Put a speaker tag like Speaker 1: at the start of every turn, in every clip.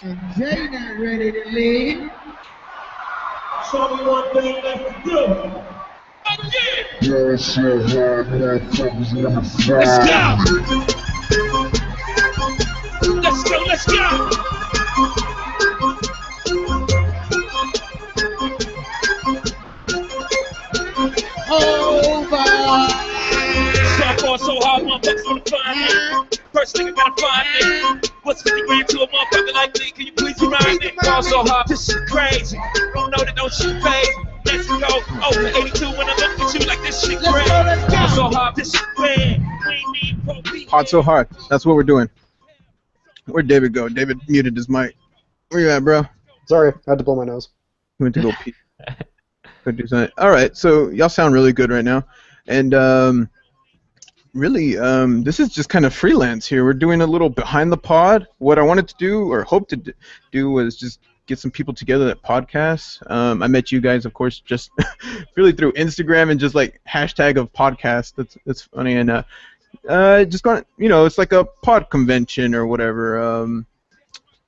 Speaker 1: And Jay not ready to leave.
Speaker 2: Show me one thing left to do.
Speaker 3: Let's go! Let's go!
Speaker 1: Over.
Speaker 3: Softball so hard, motherfuckers wanna find me. First nigga gotta find me. What's 50 grand to a motherfucker like me? Can you please remind me? Ball so hard, this shit crazy. Don't know that don't shit phase. Let's go. Over 82 when I look at you like this shit crazy. Ball so hard, this shit bad. We ain't need police.
Speaker 4: Hot so hard. That's what we're doing. Where'd David go? David muted his mic. Where you at, bro?
Speaker 5: Sorry, I had to blow my nose.
Speaker 4: He went to go pee. Go do something. All right, so y'all sound really good right now, and really, this is just kind of freelance here. We're doing a little behind the pod. What I wanted to do, or hope to do, was just get some people together that podcasts. I met you guys, of course, just really through Instagram and just like hashtag of podcast. That's funny, and just going, it's like a pod convention or whatever.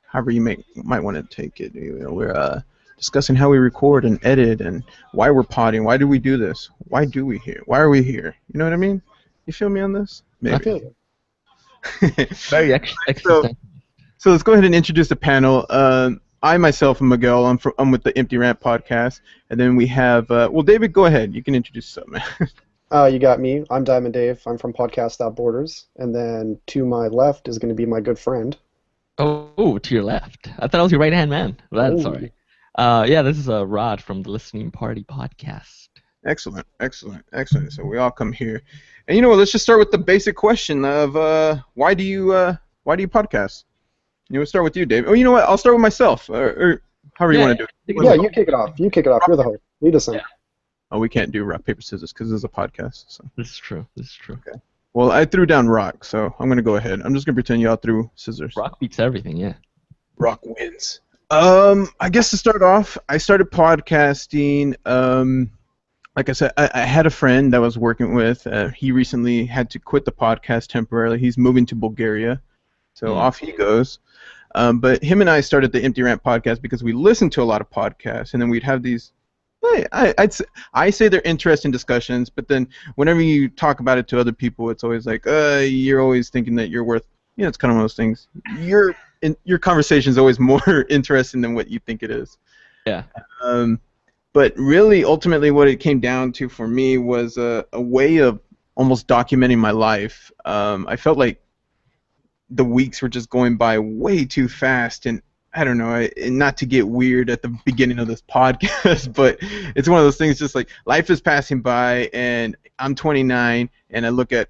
Speaker 4: However you might want to take it. We're discussing how we record and edit and why we're podding. Why do we do this? Why do we here? Why are we here? You know what I mean? You feel me on this? Maybe.
Speaker 5: I feel you.
Speaker 6: Very existential.
Speaker 4: So let's go ahead and introduce the panel. I myself am Miguel. I'm with the Empty Rant podcast, and then we have David. Go ahead. You can introduce yourself, man.
Speaker 5: You got me. I'm Diamond Dave. I'm from Podcast Without Borders, and then to my left is going to be my good friend.
Speaker 6: Oh, to your left. I thought I was your right-hand man. Well, that's sorry. Yeah, this is Rod from the Listening Party podcast.
Speaker 4: Excellent. So we all come here, and let's just start with the basic question of why do you podcast? We'll start with you, Dave. Oh, you know what? I'll start with myself, or however you want to do it.
Speaker 5: Yeah, you kick it off. You're the host. Lead us in.
Speaker 6: Yeah.
Speaker 4: Oh, we can't do rock paper scissors because this is a podcast. So.
Speaker 6: This is true.
Speaker 4: Okay. Well, I threw down rock, so I'm gonna go ahead. I'm just gonna pretend y'all threw scissors.
Speaker 6: Rock beats everything. Yeah.
Speaker 4: Rock wins. I guess to start off, I started podcasting. Like I said, I had a friend that I was working with. He recently had to quit the podcast temporarily. He's moving to Bulgaria, so off he goes. But him and I started the Empty Rant podcast because we listened to a lot of podcasts, and then we'd have these. I say they're interesting discussions, but then whenever you talk about it to other people, it's always like, you're always thinking that you're worth. It's kind of one of those things. Your conversation is always more interesting than what you think it is.
Speaker 6: Yeah.
Speaker 4: But really, ultimately, what it came down to for me was a way of almost documenting my life. I felt like the weeks were just going by way too fast, and I don't know, not to get weird at the beginning of this podcast, but it's one of those things just like life is passing by, and I'm 29, and I look at,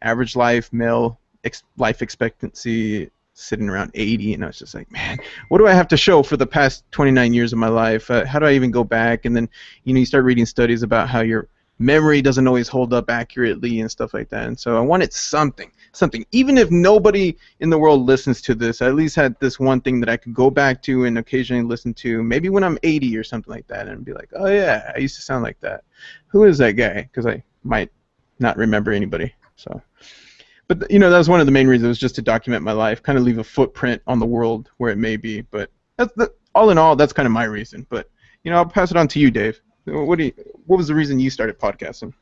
Speaker 4: average life, male life expectancy sitting around 80, and I was just like, man, what do I have to show for the past 29 years of my life? How do I even go back? And then, you start reading studies about how your memory doesn't always hold up accurately and stuff like that. And so I wanted something. Even if nobody in the world listens to this, I at least had this one thing that I could go back to and occasionally listen to, maybe when I'm 80 or something like that, and be like, oh yeah, I used to sound like that. Who is that guy? Because I might not remember anybody. So, but that was one of the main reasons, was just to document my life, kind of leave a footprint on the world where it may be. But all in all, that's kind of my reason. But I'll pass it on to you, Dave. What was the reason you started podcasting?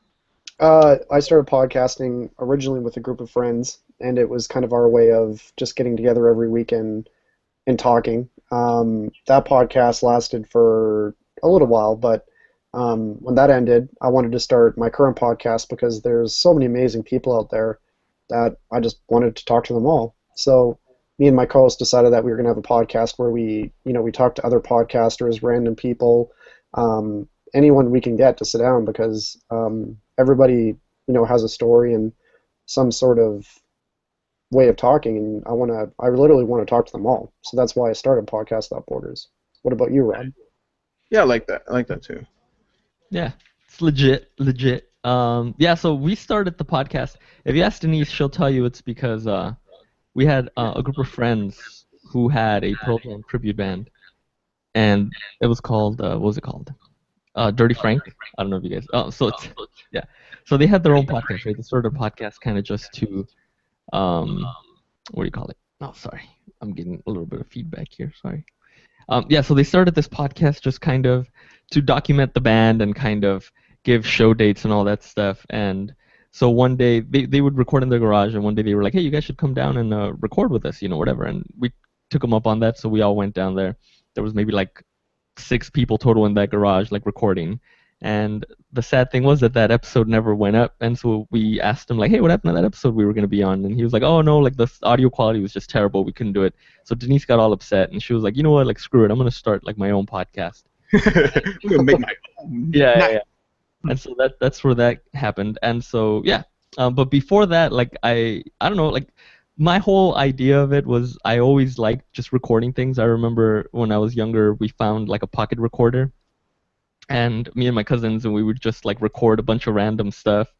Speaker 5: I started podcasting originally with a group of friends, and it was kind of our way of just getting together every weekend and talking. That podcast lasted for a little while, but when that ended, I wanted to start my current podcast because there's so many amazing people out there that I just wanted to talk to them all. So me and my co-host decided that we were going to have a podcast where we talk to other podcasters, random people, anyone we can get to sit down, because everybody has a story and some sort of way of talking, and I literally want to talk to them all. So that's why I started Podcast Without Borders. What about you, Rod?
Speaker 4: Yeah, I like that too.
Speaker 6: Yeah, it's legit. Yeah, so we started the podcast. If you ask Denise, she'll tell you it's because we had a group of friends who had a Pearl Jam tribute band, and it was called, what was it called? Dirty Frank. I don't know if you guys. Oh, so it's yeah. So they had their own podcast, right? They started a podcast kind of just to, what do you call it? Oh, sorry. I'm getting a little bit of feedback here. Sorry. Yeah, so they started this podcast just kind of to document the band and kind of give show dates and all that stuff. And so one day they would record in their garage, and one day they were like, "Hey, you guys should come down and record with us, whatever." And we took them up on that, so we all went down there. There was maybe like 6 people total in that garage, like recording. And the sad thing was that episode never went up, and so we asked him like, "Hey, what happened to that episode we were going to be on?" And he was like, "Oh no, like the audio quality was just terrible. We couldn't do it." So Denise got all upset, and she was like, "You know what? Like screw it. I'm going to start like my own podcast."
Speaker 4: I'm gonna make my own.
Speaker 6: Yeah. And so that's where that happened. And so yeah, but before that, like I don't know, like my whole idea of it was I always liked just recording things. I remember when I was younger, we found like a pocket recorder. And me and my cousins, and we would just like record a bunch of random stuff.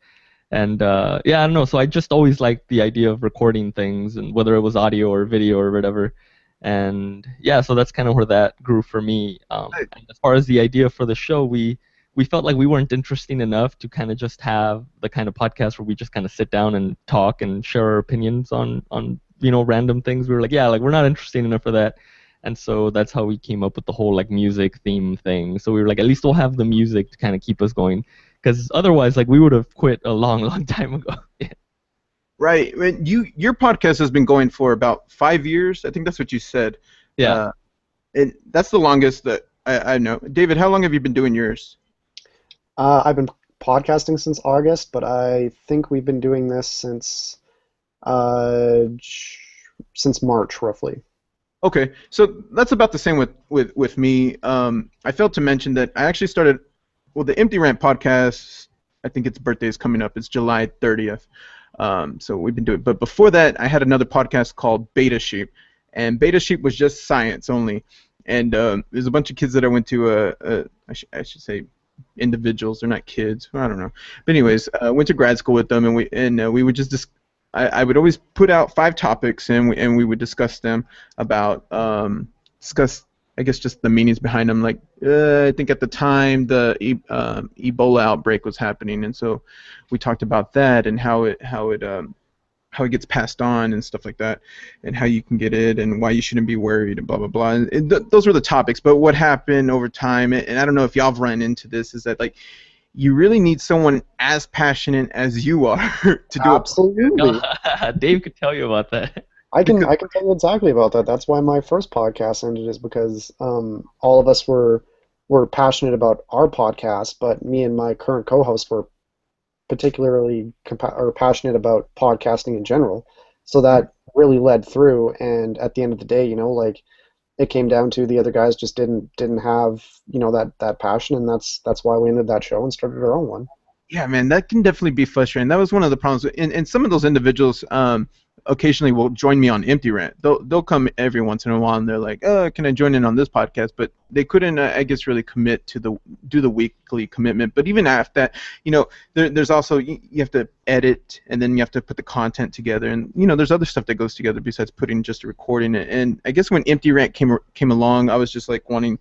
Speaker 6: And yeah, I don't know. So I just always liked the idea of recording things, and whether it was audio or video or whatever. And yeah, so that's kind of where that grew for me. And as far as the idea for the show, we felt like we weren't interesting enough to kind of just have the kind of podcast where we just kind of sit down and talk and share our opinions on random things. We were like, yeah, like we're not interesting enough for that. And so that's how we came up with the whole like music theme thing. So we were like, at least we'll have the music to kind of keep us going, because otherwise, like we would have quit a long, long time ago.
Speaker 4: Right. Your podcast has been going for about 5 years. I think that's what you said.
Speaker 6: Yeah.
Speaker 4: And that's the longest that I know. David, how long have you been doing yours?
Speaker 5: I've been podcasting since August, but I think we've been doing this since March, roughly.
Speaker 4: Okay, so that's about the same with me. I failed to mention that I actually started, the Empty Rant podcast, I think its birthday is coming up. It's July 30th. So we've been doing, but before that, I had another podcast called Beta Sheep, and Beta Sheep was just science only. And there's a bunch of kids that I went to, I should say individuals, they're not kids, I don't know. But anyways, I went to grad school with them, and we would just I would always put out 5 topics, and we would discuss them about I guess just the meanings behind them. Like I think at the time the Ebola outbreak was happening, and so we talked about that and how it gets passed on and stuff like that, and how you can get it and why you shouldn't be worried and blah blah blah. And those were the topics. But what happened over time, and I don't know if y'all have run into this, is that like you really need someone as passionate as you are to do it.
Speaker 5: Absolutely.
Speaker 6: Dave could tell you about that.
Speaker 5: I can tell you exactly about that. That's why my first podcast ended, is because all of us were passionate about our podcast, but me and my current co-host were particularly passionate about podcasting in general. So that really led through, and at the end of the day, like it came down to the other guys just didn't have that passion, and that's why we ended that show and started our own one.
Speaker 4: Yeah, man, that can definitely be frustrating. That was one of the problems. And some of those individuals occasionally will join me on Empty Rant. They'll come every once in a while, and they're like, "Oh, can I join in on this podcast?" But they couldn't, I guess, really commit to do the weekly commitment. But even after that, there's also you have to edit, and then you have to put the content together, and there's other stuff that goes together besides putting just a recording. And I guess when Empty Rant came along, I was just like wanting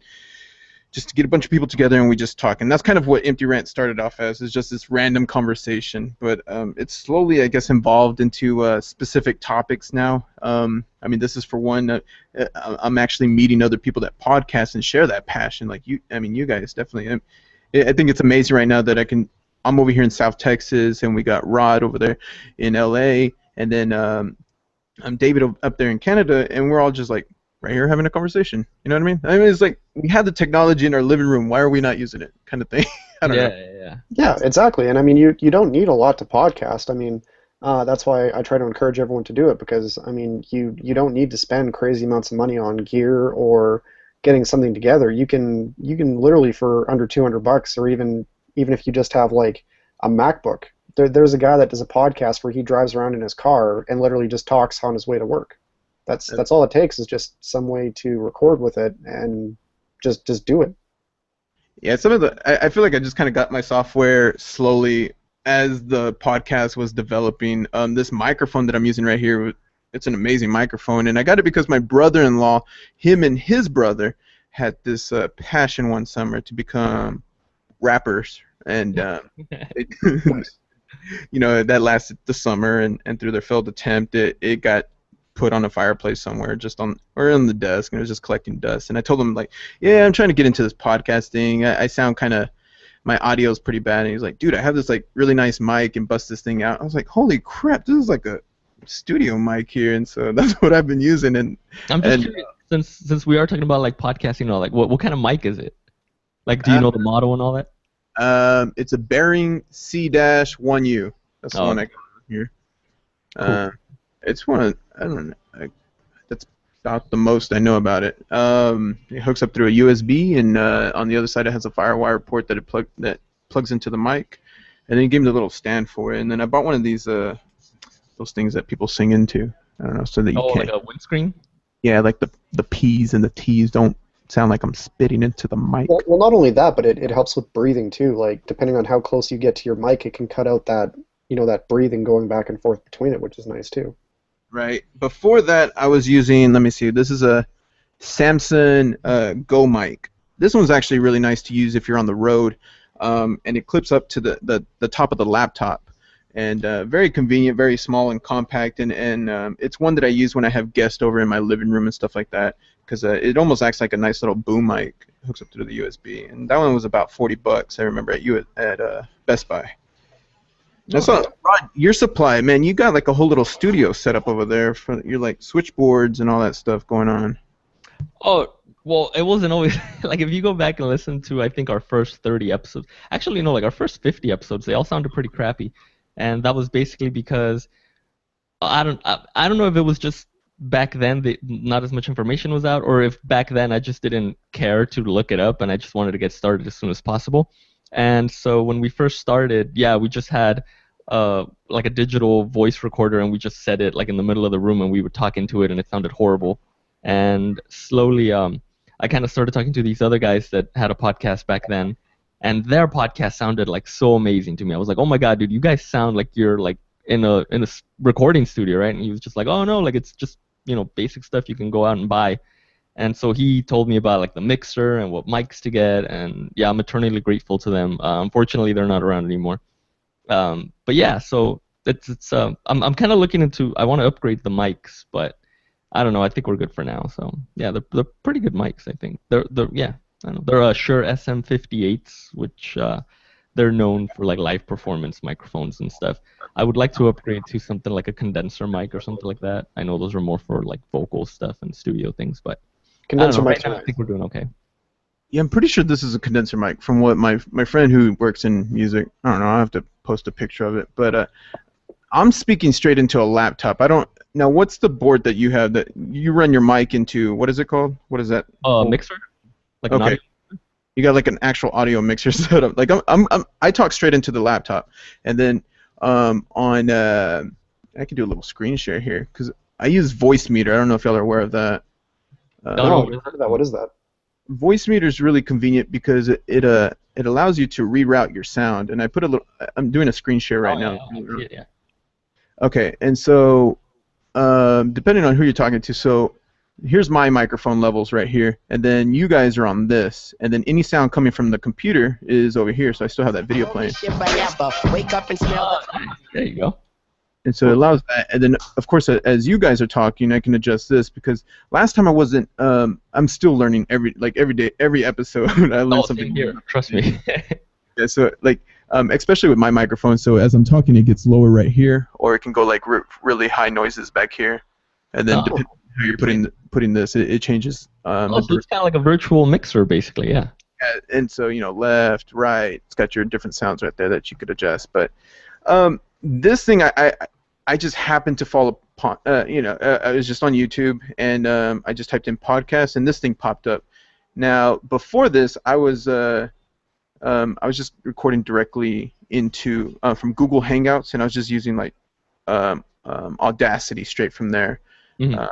Speaker 4: just to get a bunch of people together and we just talk. And that's kind of what Empty Rant started off as, is just this random conversation. But it's slowly, I guess, evolved into specific topics now. I mean, this is for one. I'm actually meeting other people that podcast and share that passion. Like you guys definitely. I think it's amazing right now that I'm over here in South Texas, and we got Rod over there in LA, and then I'm David up there in Canada, and we're all just like right here having a conversation. You know what I mean? I mean, it's like we have the technology in our living room. Why are we not using it? Kind of thing. I don't know.
Speaker 5: Yeah, exactly. And I mean, you don't need a lot to podcast. I mean, that's why I try to encourage everyone to do it, because I mean, you don't need to spend crazy amounts of money on gear or getting something together. You can literally, for under $200, or even if you just have like a MacBook. There's a guy that does a podcast where he drives around in his car and literally just talks on his way to work. That's all it takes, is just some way to record with it and just do it.
Speaker 4: Yeah, I feel like I just kind of got my software slowly as the podcast was developing. This microphone that I'm using right here, it's an amazing microphone, and I got it because my brother-in-law, him and his brother, had this passion one summer to become rappers, and that lasted the summer, and through their failed attempt, it got put on a fireplace somewhere, just on or on the desk, and it was just collecting dust. And I told him like, yeah, I'm trying to get into this podcasting. I sound kind of, my audio is pretty bad. And he's like, dude, I have this like really nice mic and bust this thing out. I was like, holy crap, this is like a studio mic here, and so that's what I've been using. And
Speaker 6: I'm just curious, since we are talking about like podcasting and all, like what kind of mic is it? Like, do you know the model and all that?
Speaker 4: It's a Behring C-1U. That's the one I got here.
Speaker 6: Cool.
Speaker 4: It's one of, I don't know, that's about the most I know about it. It hooks up through a USB, and on the other side it has a FireWire port that plugs into the mic, and then he gave me the little stand for it. And then I bought one of these those things that people sing into. I don't know, so that you can't.
Speaker 6: Like a windscreen? Yeah,
Speaker 4: like the P's and the T's don't sound like I'm spitting into the mic.
Speaker 5: Well, not only that, but it helps with breathing too. Like depending on how close you get to your mic, it can cut out that that breathing going back and forth between it, which is nice too.
Speaker 4: Right. Before that, I was using, let me see, this is a Samson Go mic. This one's actually really nice to use if you're on the road, and it clips up to the top of the laptop. And very convenient, very small and compact, and it's one that I use when I have guests over in my living room and stuff like that, because it almost acts like a nice little boom mic. It hooks up to the USB, and that one was about $40. I remember at Best Buy. That's all, Rod, your supply, man. You got like a whole little studio set up over there for your like switchboards and all that stuff going on.
Speaker 6: Oh, well, it wasn't always like if you go back and listen to I think our first 30 episodes. Actually, no, like our first 50 episodes, they all sounded pretty crappy. And that was basically because I don't know if it was just back then not as much information was out, or if back then I just didn't care to look it up and I just wanted to get started as soon as possible. And so when we first started, yeah, we just had like a digital voice recorder, and we just set it like in the middle of the room, and we would talk into it, and it sounded horrible. And slowly, I kind of started talking to these other guys that had a podcast back then. And their podcast sounded like so amazing to me. I was like, oh my god, dude, you guys sound like you're like in a recording studio, right? And he was just like, oh no, like it's just basic stuff you can go out and buy. And so he told me about like the mixer and what mics to get, and yeah, I'm eternally grateful to them. Unfortunately, they're not around anymore. But yeah, so I'm kind of looking into. I want to upgrade the mics, but I don't know. I think we're good for now. So yeah, they're pretty good mics. I think they're yeah. I don't know. They're Shure SM58s, which they're known for like live performance microphones and stuff. I would like to upgrade to something like a condenser mic or something like that. I know those are more for like vocal stuff and studio things, but
Speaker 5: condenser mic.
Speaker 6: Right now, I think we're doing okay.
Speaker 4: Yeah, I'm pretty sure this is a condenser mic from what my friend who works in music. I don't know. I'll have to post a picture of it, but I'm speaking straight into a laptop. I don't. Now, what's the board that you have that you run your mic into? What is it called? What is that?
Speaker 6: Mixer. Like
Speaker 4: okay. You got like an actual audio mixer set up. Like I talk straight into the laptop, and then I can do a little screen share here because I use Voicemeeter. I don't know if y'all are aware of that.
Speaker 5: What is that?
Speaker 4: Voicemeeter is really convenient because it allows you to reroute your sound. And I put a little. I'm doing a screen share right now.
Speaker 6: Yeah.
Speaker 4: Okay, and so depending on who you're talking to, so. Here's my microphone levels right here, and then you guys are on this, and then any sound coming from the computer is over here, so I still have that video playing.
Speaker 6: There you go.
Speaker 4: And so it allows that, and then of course as you guys are talking, I can adjust this because last time I wasn't. I'm still learning every day, every episode. I learn something
Speaker 6: here. Trust me.
Speaker 4: Yeah, so like especially with my microphone, so as I'm talking, it gets lower right here, or it can go like really high noises back here, and then. How you're putting this, it changes.
Speaker 6: So it's kind of like a virtual mixer, basically, yeah.
Speaker 4: And so left, right, it's got your different sounds right there that you could adjust. But this thing, I just happened to fall upon. I was just on YouTube, and I just typed in podcast, and this thing popped up. Now, before this, I was just recording directly into from Google Hangouts, and I was just using like Audacity straight from there.
Speaker 6: Mm-hmm.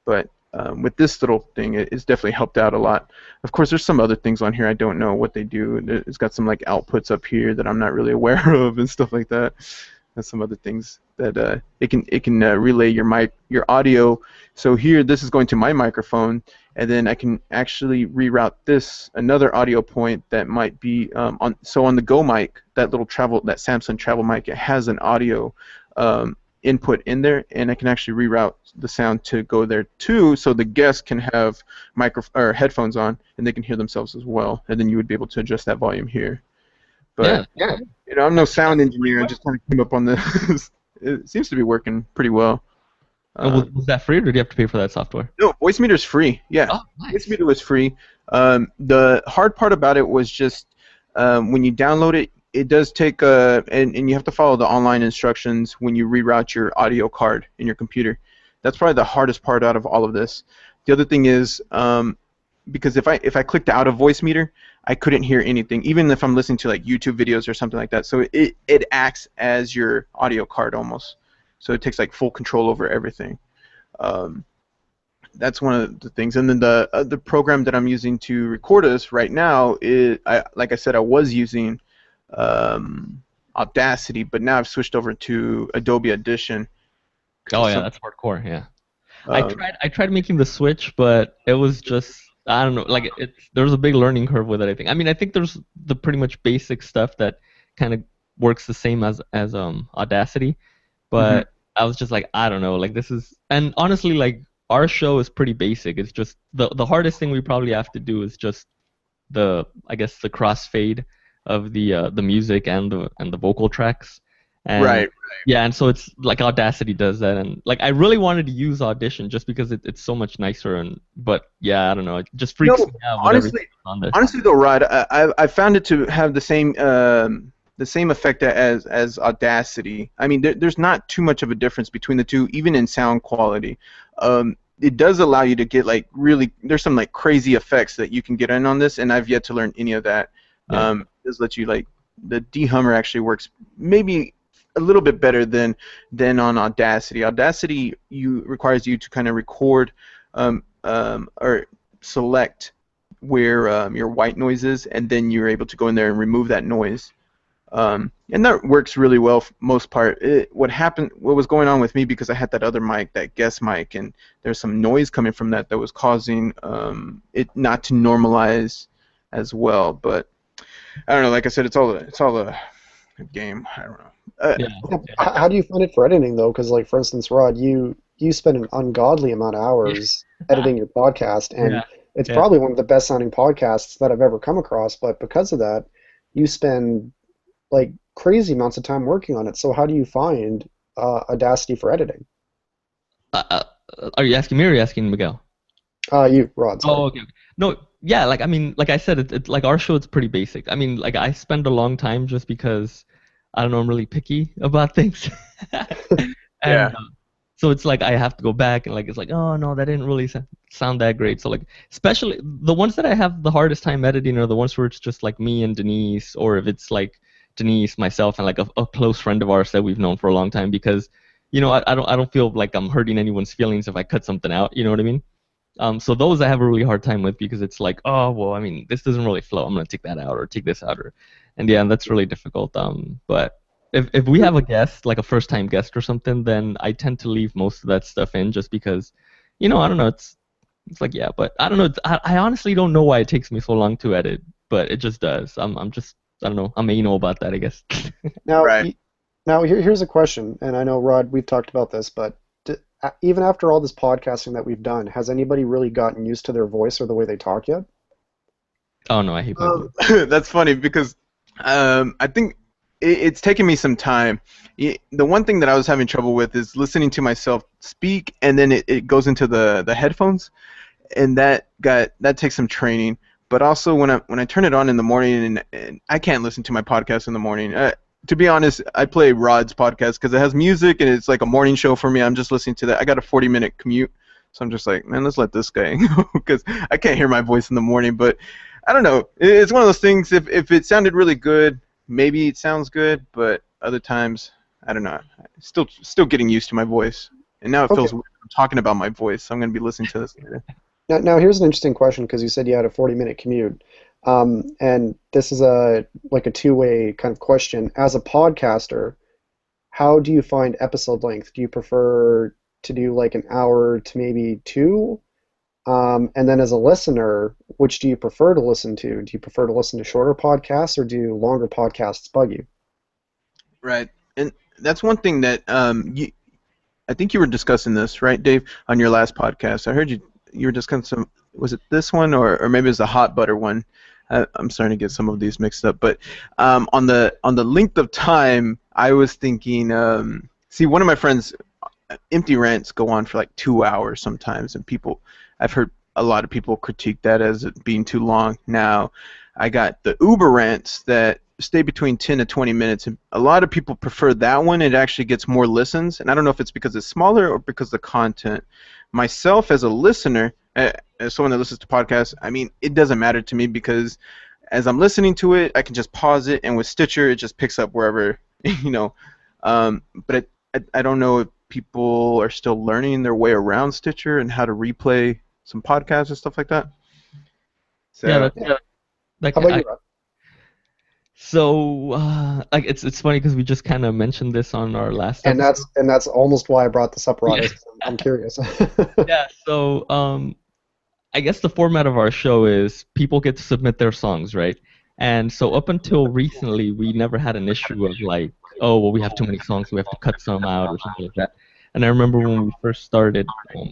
Speaker 4: But with this little thing, it's definitely helped out a lot. Of course, there's some other things on here I don't know what they do. It's got some like outputs up here that I'm not really aware of and stuff like that. And some other things that it can relay your audio. So here, this is going to my microphone, and then I can actually reroute another audio point that might be on the Go mic, that Samsung travel mic, it has an audio input in there, and I can actually reroute the sound to go there too, so the guests can have headphones on, and they can hear themselves as well, and then you would be able to adjust that volume here. But
Speaker 6: Yeah.
Speaker 4: I'm no sound engineer. I just kind of came up on this. It seems to be working pretty well.
Speaker 6: And was that free, or did you have to pay for that software?
Speaker 4: No, Voicemeeter's free. Yeah,
Speaker 6: Oh, nice.
Speaker 4: Voicemeeter was free. The hard part about it was just when you download it, it does take and you have to follow the online instructions when you reroute your audio card in your computer. That's probably the hardest part out of all of this. The other thing is because if I clicked out of Voicemeter, I couldn't hear anything, even if I'm listening to like YouTube videos or something like that. So it acts as your audio card almost. So it takes like full control over everything. That's one of the things. And then the program that I'm using to record us right now is, like I said, I was using Audacity, but now I've switched over to Adobe Audition.
Speaker 6: Oh yeah, that's hardcore. Yeah. I tried making the switch, but it was just, I don't know, like there was a big learning curve with it, I think. I mean, I think there's the pretty much basic stuff that kind of works the same as Audacity, but I was just like, I don't know, like this is, and honestly, like our show is pretty basic. It's just the hardest thing we probably have to do is just the crossfade of the music and the vocal tracks. And
Speaker 4: right.
Speaker 6: Yeah, and so it's like Audacity does that, and like I really wanted to use Audition just because it's so much nicer, but yeah, I don't know, it just freaks me out.
Speaker 4: Honestly though, Rod, I found it to have the same effect as Audacity. I mean, there's not too much of a difference between the two, even in sound quality. It does allow you to get like there's some like crazy effects that you can get in on this, and I've yet to learn any of that.
Speaker 6: Yeah.
Speaker 4: It does let you like, the dehummer actually works maybe a little bit better than on Audacity. Audacity requires you to kind of record or select where your white noise is, and then you're able to go in there and remove that noise. And that works really well for most part. What was going on with me, because I had that other mic, that guest mic, and there's some noise coming from that was causing it not to normalize as well. But I don't know. Like I said, it's all a game. I don't know.
Speaker 5: How do you find it for editing though? Because like for instance, Rod, you spend an ungodly amount of hours editing your podcast, and it's probably one of the best sounding podcasts that I've ever come across. But because of that, you spend like crazy amounts of time working on it. So how do you find Audacity for editing?
Speaker 6: Are you asking me or are you asking Miguel?
Speaker 5: You, Rod. Sorry.
Speaker 6: Oh, okay. No, yeah, like I mean, like I said, it's like our show. It's pretty basic. I mean, like I spend a long time just because I don't know, I'm really picky about things. And, so it's like I have to go back and like it's like, oh no, that didn't really sound that great. So like, especially the ones that I have the hardest time editing are the ones where it's just like me and Denise, or if it's like Denise, myself, and like a close friend of ours that we've known for a long time, because you know I don't feel like I'm hurting anyone's feelings if I cut something out. You know what I mean? So those I have a really hard time with, because it's like, oh well, I mean this doesn't really flow. I'm gonna take that out or take this out, and yeah, that's really difficult. But if we have a guest, like a first-time guest or something, then I tend to leave most of that stuff in, just because, you know, I don't know, it's like, yeah, but I don't know, I honestly don't know why it takes me so long to edit, but it just does. I'm just, I don't know, I'm anal about that, I guess.
Speaker 5: Now, here's a question, and I know, Rod, we've talked about this, but even after all this podcasting that we've done, has anybody really gotten used to their voice or the way they talk yet?
Speaker 6: Oh no, I hate that.
Speaker 4: That's funny, because I think it's taken me some time. The one thing that I was having trouble with is listening to myself speak, and then it goes into the headphones, and that takes some training. But also when I turn it on in the morning, and I can't listen to my podcast in the morning. To be honest, I play Rod's podcast because it has music and it's like a morning show for me. I'm just listening to that. I got a 40-minute commute, so I'm just like, man, let's let this guy go, because I can't hear my voice in the morning. But I don't know. It's one of those things. If it sounded really good, maybe it sounds good, but other times, I don't know. Still getting used to my voice, and now it feels weird talking about my voice. So I'm going to be listening to this later.
Speaker 5: Now here's an interesting question, because you said you had a 40-minute commute, and this is a two-way kind of question. As a podcaster, how do you find episode length? Do you prefer to do like an hour to maybe 2? And then as a listener, which do you prefer to listen to? Do you prefer to listen to shorter podcasts, or do longer podcasts bug you?
Speaker 4: Right, and that's one thing that I think you were discussing this, right, Dave, on your last podcast. I heard you were discussing some. Was it this one or maybe it was the hot butter one? I'm starting to get some of these mixed up. But on the length of time, I was thinking. See, one of my friends, empty rants go on for like 2 hours sometimes, and I've heard a lot of people critique that as it being too long. Now, I got the Uber rants that stay between 10 to 20 minutes, and a lot of people prefer that one. It actually gets more listens, and I don't know if it's because it's smaller or because of the content. Myself, as a listener, as someone that listens to podcasts, I mean, it doesn't matter to me because as I'm listening to it, I can just pause it, and with Stitcher, it just picks up wherever, you know. But I don't know if people are still learning their way around Stitcher and how to replay some podcasts and stuff like that. So,
Speaker 6: Like,
Speaker 5: How about you, Rob?
Speaker 6: So, like, it's funny because we just kind of mentioned this on our last episode.
Speaker 5: And that's almost why I brought this up, Rod. I'm curious.
Speaker 6: Yeah. So, I guess the format of our show is people get to submit their songs, right? And so up until recently, we never had an issue of like, oh, well, we have too many songs, so we have to cut some out or something like that. And I remember when we first started,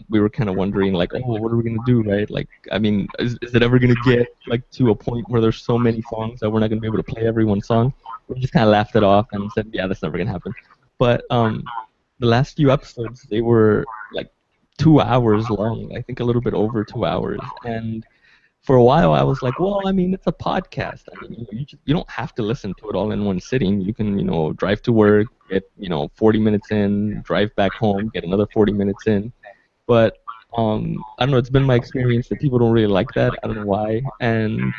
Speaker 6: we were kind of wondering, like, oh, what are we going to do, right? Like, I mean, is it ever going to get, like, to a point where there's so many songs that we're not going to be able to play everyone's song? We just kind of laughed it off and said, yeah, that's never going to happen. But the last few episodes, they were, like, 2 hours long, I think a little bit over 2 hours. And for a while, I was like, well, I mean, it's a podcast. I mean, you don't have to listen to it all in one sitting. You can, drive to work, get, 40 minutes in, drive back home, get another 40 minutes in. But I don't know. It's been my experience that people don't really like that. I don't know why. And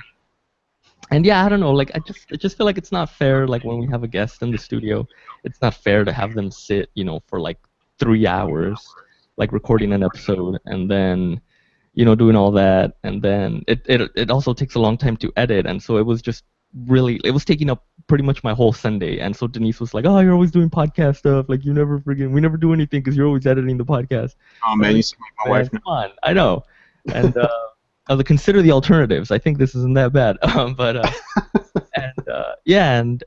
Speaker 6: yeah, I don't know. Like, I just feel like it's not fair. Like when we have a guest in the studio, it's not fair to have them sit, for like 3 hours, like recording an episode, and then doing all that, and then it also takes a long time to edit, and so it was taking up pretty much my whole Sunday. And so Denise was like, oh, you're always doing podcast stuff, like we never do anything because you're always editing the podcast.
Speaker 4: Oh man, you sound like my wife now.
Speaker 6: Come on, I know. And I was like, consider the alternatives. I think this isn't that bad.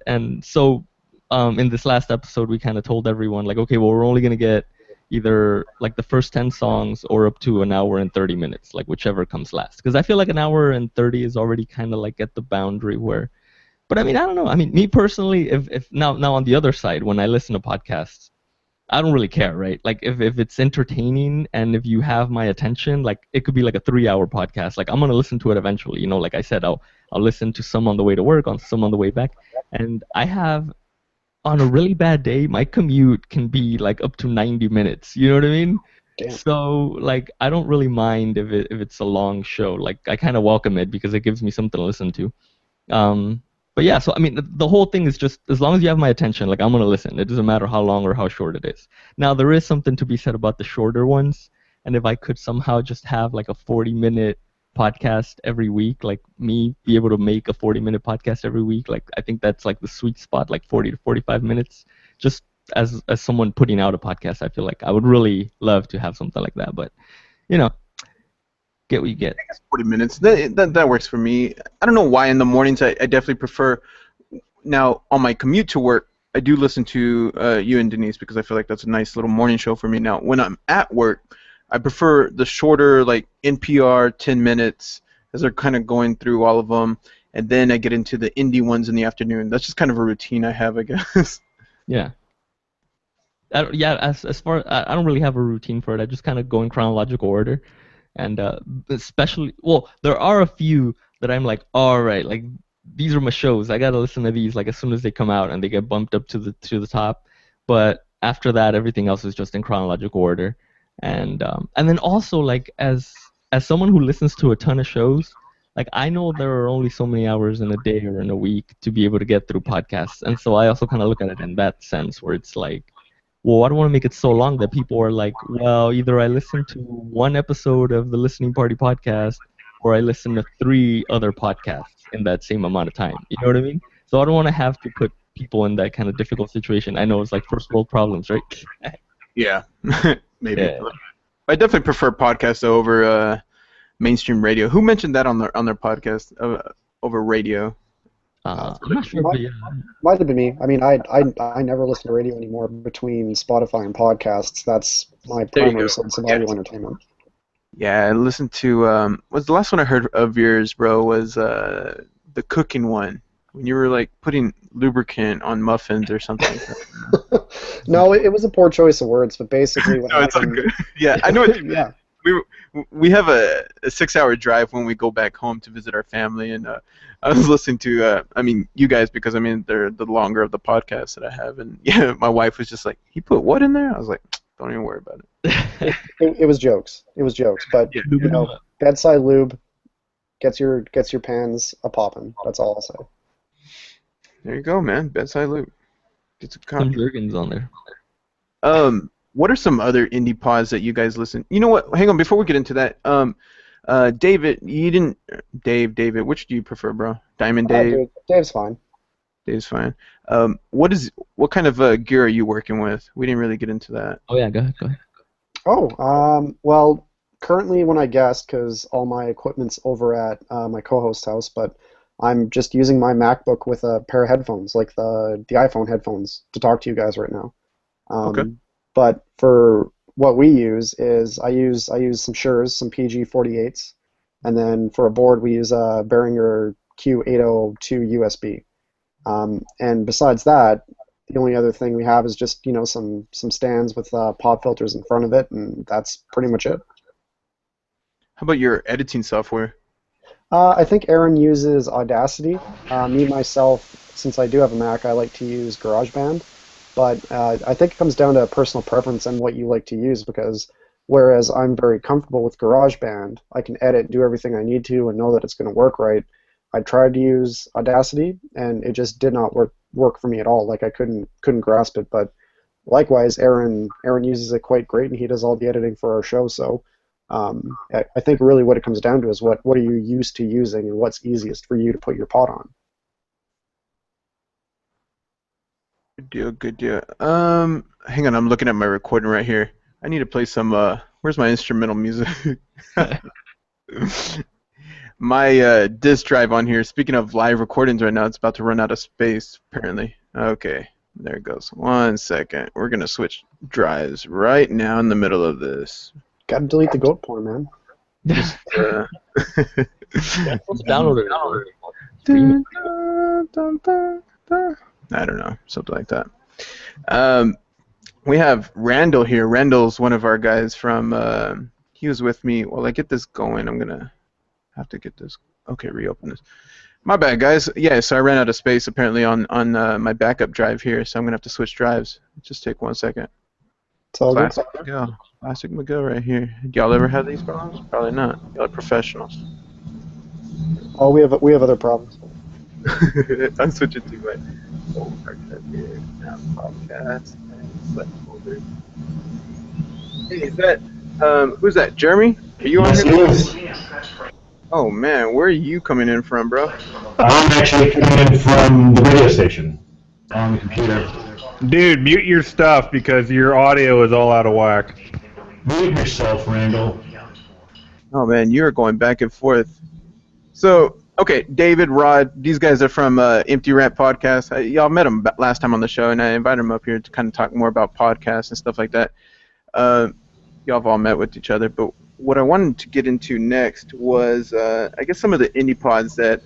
Speaker 6: And so in this last episode, we kind of told everyone, like, okay, well, we're only gonna get either like the first 10 songs or up to 1 hour and 30 minutes, like whichever comes last. Because I feel like 1 hour and 30 is already kind of like at the boundary where, but I mean, I don't know. I mean, me personally, if now on the other side, when I listen to podcasts, I don't really care, right? Like if it's entertaining and if you have my attention, like it could be like a 3-hour podcast. Like I'm gonna listen to it eventually. Like I said, I'll listen to some on the way to work, on some on the way back, and I have. On a really bad day, my commute can be like up to 90 minutes. You know what I mean?
Speaker 5: Damn.
Speaker 6: So like I don't really mind if it's a long show. Like I kind of welcome it because it gives me something to listen to. But yeah, so I mean the whole thing is just as long as you have my attention, like I'm gonna listen. It doesn't matter how long or how short it is. Now there is something to be said about the shorter ones, and if I could somehow just have like a 40-minute podcast every week, like me be able to make a 40-minute podcast every week, like I think that's like the sweet spot, like 40 to 45 minutes. Just as someone putting out a podcast, I feel like I would really love to have something like that. But get what you get.
Speaker 4: 40 minutes, that works for me. I don't know why in the mornings I definitely prefer. Now on my commute to work, I do listen to you and Denise because I feel like that's a nice little morning show for me. Now when I'm at work, I prefer the shorter, like NPR 10 minutes, as they're kind of going through all of them, and then I get into the indie ones in the afternoon. That's just kind of a routine I have, I guess.
Speaker 6: Yeah. As far I don't really have a routine for it. I just kind of go in chronological order, and especially, well, there are a few that I'm like, all right, like these are my shows. I gotta listen to these like as soon as they come out and they get bumped up to the top. But after that, everything else is just in chronological order. And then also, like, as someone who listens to a ton of shows, like I know there are only so many hours in a day or in a week to be able to get through podcasts, and so I also kind of look at it in that sense where it's like, well, I don't want to make it so long that people are like, well, either I listen to one episode of the Listening Party podcast or I listen to 3 other podcasts in that same amount of time. You know what I mean? So I don't want to have to put people in that kind of difficult situation. I know it's like first world problems, right?
Speaker 4: Yeah. Maybe.
Speaker 6: Yeah.
Speaker 4: I definitely prefer podcasts over mainstream radio. Who mentioned that on their podcast over radio?
Speaker 6: I'm not sure, but yeah.
Speaker 5: Might have been me. I mean, I never listen to radio anymore between Spotify and podcasts. That's my
Speaker 4: There you
Speaker 5: primary
Speaker 4: go.
Speaker 5: source of
Speaker 4: Yeah.
Speaker 5: audio entertainment.
Speaker 4: Yeah, I listened to was the last one I heard of yours, bro, was the cooking one. When you were like putting lubricant on muffins or something like that.
Speaker 5: No, it was a poor choice of words, but basically what
Speaker 4: No, it's all
Speaker 5: happened.
Speaker 4: good. Yeah, I know what you mean.
Speaker 5: Yeah.
Speaker 4: We have a 6-hour drive when we go back home to visit our family, and I was listening to I mean you guys, because I mean they're the longer of the podcasts that I have, and yeah, my wife was just like, he put what in there? I was like, don't even worry about it.
Speaker 5: It was jokes. It was jokes, but
Speaker 4: Yeah.
Speaker 5: you know, bedside lube gets your pans a poppin'. That's all I'll say.
Speaker 4: There you go, man. Bedside loop. Get some
Speaker 6: Some
Speaker 4: coffee.
Speaker 6: Jergens on there.
Speaker 4: What are some other indie pods that you guys listen? You know what? Hang on, before we get into that, David, you didn't. David, which do you prefer, bro? Diamond Dave.
Speaker 5: Dude, Dave's fine.
Speaker 4: Dave's fine. What kind of gear are you working with? We didn't really get into that.
Speaker 6: Oh yeah, go ahead.
Speaker 5: Oh, well, currently when I guest, because all my equipment's over at my co-host house, but I'm just using my MacBook with a pair of headphones, like the iPhone headphones, to talk to you guys right now.
Speaker 4: Okay.
Speaker 5: But for what we use is I use some Shure, some PG48s, and then for a board we use a Behringer Q802 USB. And besides that, the only other thing we have is just some stands with pop filters in front of it, and that's pretty much it.
Speaker 4: How about your editing software?
Speaker 5: I think Aaron uses Audacity. Me, myself, since I do have a Mac, I like to use GarageBand. But I think it comes down to personal preference and what you like to use, because whereas I'm very comfortable with GarageBand, I can edit, do everything I need to, and know that it's going to work right. I tried to use Audacity, and it just did not work for me at all. Like I couldn't grasp it. But likewise, Aaron uses it quite great, and he does all the editing for our show. So I think really what it comes down to is what are you used to using and what's easiest for you to put your pod on.
Speaker 4: Good deal. Hang on, I'm looking at my recording right here. I need to play some. Where's my instrumental music? My disk drive on here. Speaking of live recordings right now, it's about to run out of space apparently. Okay, there it goes. 1 second. We're gonna switch drives right now in the middle of this.
Speaker 5: Gotta delete the goat porn, man.
Speaker 4: Just,
Speaker 6: You're supposed to download it.
Speaker 4: I don't know, something like that. We have Randall here. Randall's one of our guys from. He was with me. While I get this going, I'm gonna have to get this. Okay, reopen this. My bad, guys. Yeah, so I ran out of space apparently on my backup drive here, so I'm gonna have to switch drives. Just take 1 second.
Speaker 5: It's all good.
Speaker 4: Classic Miguel. Classic Miguel right here. Do y'all ever have these problems? Probably not. Y'all are professionals.
Speaker 5: Oh, we have other problems.
Speaker 4: I'm switching to my here now. Podcast and select folder. Hey, is that who's that? Jeremy? Are you on here? Oh man, where are you coming in from, bro?
Speaker 7: I'm actually coming in from the radio station on the computer.
Speaker 8: Dude, mute your stuff because your audio is all out of whack.
Speaker 7: Mute yourself, Randall.
Speaker 4: Oh man, you are going back and forth. So, okay, David, Rod, these guys are from Empty Rant Podcast. Y'all met them last time on the show, and I invited them up here to kind of talk more about podcasts and stuff like that. Y'all have all met with each other, but what I wanted to get into next was, I guess, some of the indie pods that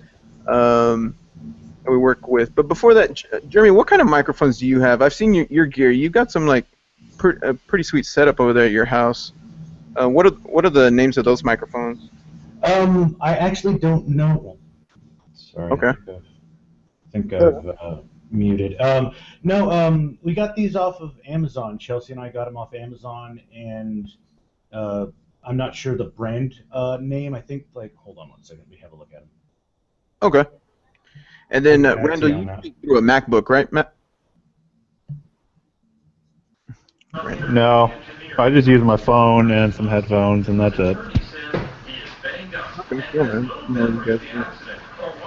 Speaker 4: we work with. But before that, Jeremy, what kind of microphones do you have? I've seen your gear. You've got some a pretty sweet setup over there at your house. What are the names of those microphones?
Speaker 7: I actually don't know. Sorry.
Speaker 4: Okay.
Speaker 7: I think I've muted. No, we got these off of Amazon. Chelsea and I got them off Amazon, and I'm not sure the brand name. I think, hold on 1 second. Let me have a look at them.
Speaker 4: Okay. And then,
Speaker 7: Okay,
Speaker 4: Randall,
Speaker 7: yeah,
Speaker 4: you
Speaker 7: I'm
Speaker 4: speak through a MacBook, right, Matt?
Speaker 8: No, I just use my phone and some headphones, and that's it.
Speaker 4: Okay, cool, man. No, you guys can-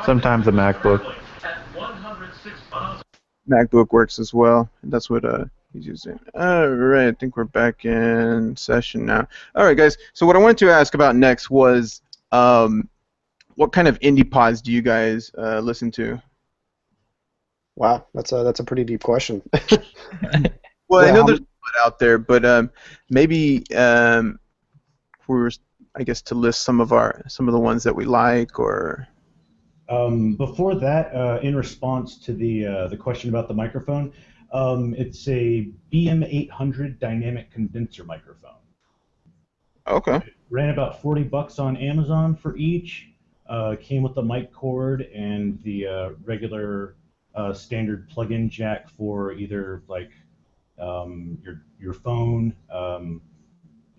Speaker 8: Sometimes a MacBook.
Speaker 4: MacBook works as well. That's what he's using. All right, I think we're back in session now. All right, guys. So what I wanted to ask about next was, what kind of indie pods do you guys listen to?
Speaker 5: Wow, that's a pretty deep question.
Speaker 4: Well, I
Speaker 5: Well,
Speaker 4: know
Speaker 5: how
Speaker 4: there's a lot out there, but maybe if we were, I guess, to list some of the ones that we like, or
Speaker 7: Before that, in response to the question about the microphone, it's a BM800 dynamic condenser microphone.
Speaker 4: okay.
Speaker 7: Ran about $40 on Amazon for each. Came with the mic cord and the regular standard plug-in jack for either like your phone,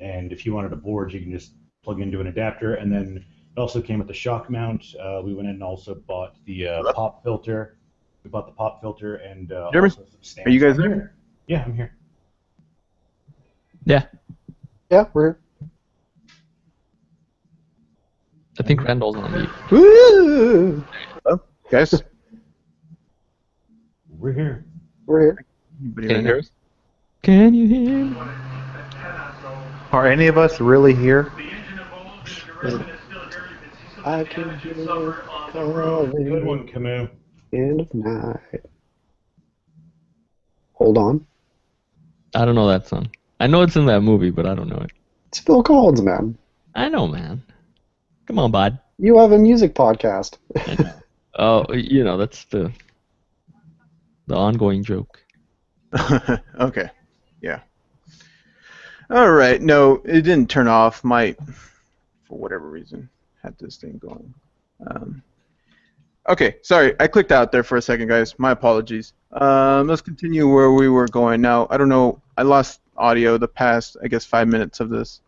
Speaker 7: and if you wanted a board, you can just plug into an adapter. And then it also came with the shock mount. We went in and also bought the pop filter. We bought the pop filter and
Speaker 4: Jeremy,
Speaker 7: also some stands.
Speaker 4: are you guys
Speaker 7: I'm
Speaker 4: there?
Speaker 7: here. Yeah, I'm here.
Speaker 6: Yeah,
Speaker 5: Yeah, we're here.
Speaker 6: I think Randall's on mute.
Speaker 5: Woo!
Speaker 4: Hello, guys.
Speaker 7: We're here.
Speaker 5: We're here.
Speaker 4: Anybody
Speaker 6: Can
Speaker 4: right
Speaker 6: you
Speaker 4: now?
Speaker 6: hear us? Can you hear me?
Speaker 8: Are any of us really here?
Speaker 5: I can hear
Speaker 7: Good
Speaker 5: calling
Speaker 7: one, Camus.
Speaker 5: end of night. Hold on.
Speaker 6: I don't know that song. I know it's in that movie, but I don't know it.
Speaker 5: It's Phil Collins, man.
Speaker 6: I know, man. Come on, bud.
Speaker 5: You have a music podcast.
Speaker 6: Oh, you know, that's the ongoing joke.
Speaker 4: Okay. Yeah. All right. No, it didn't turn off. My, for whatever reason, had this thing going. Okay. Sorry, I clicked out there for a second, guys. My apologies. Let's continue where we were going. Now, I don't know. I lost audio the past, I guess, 5 minutes of this.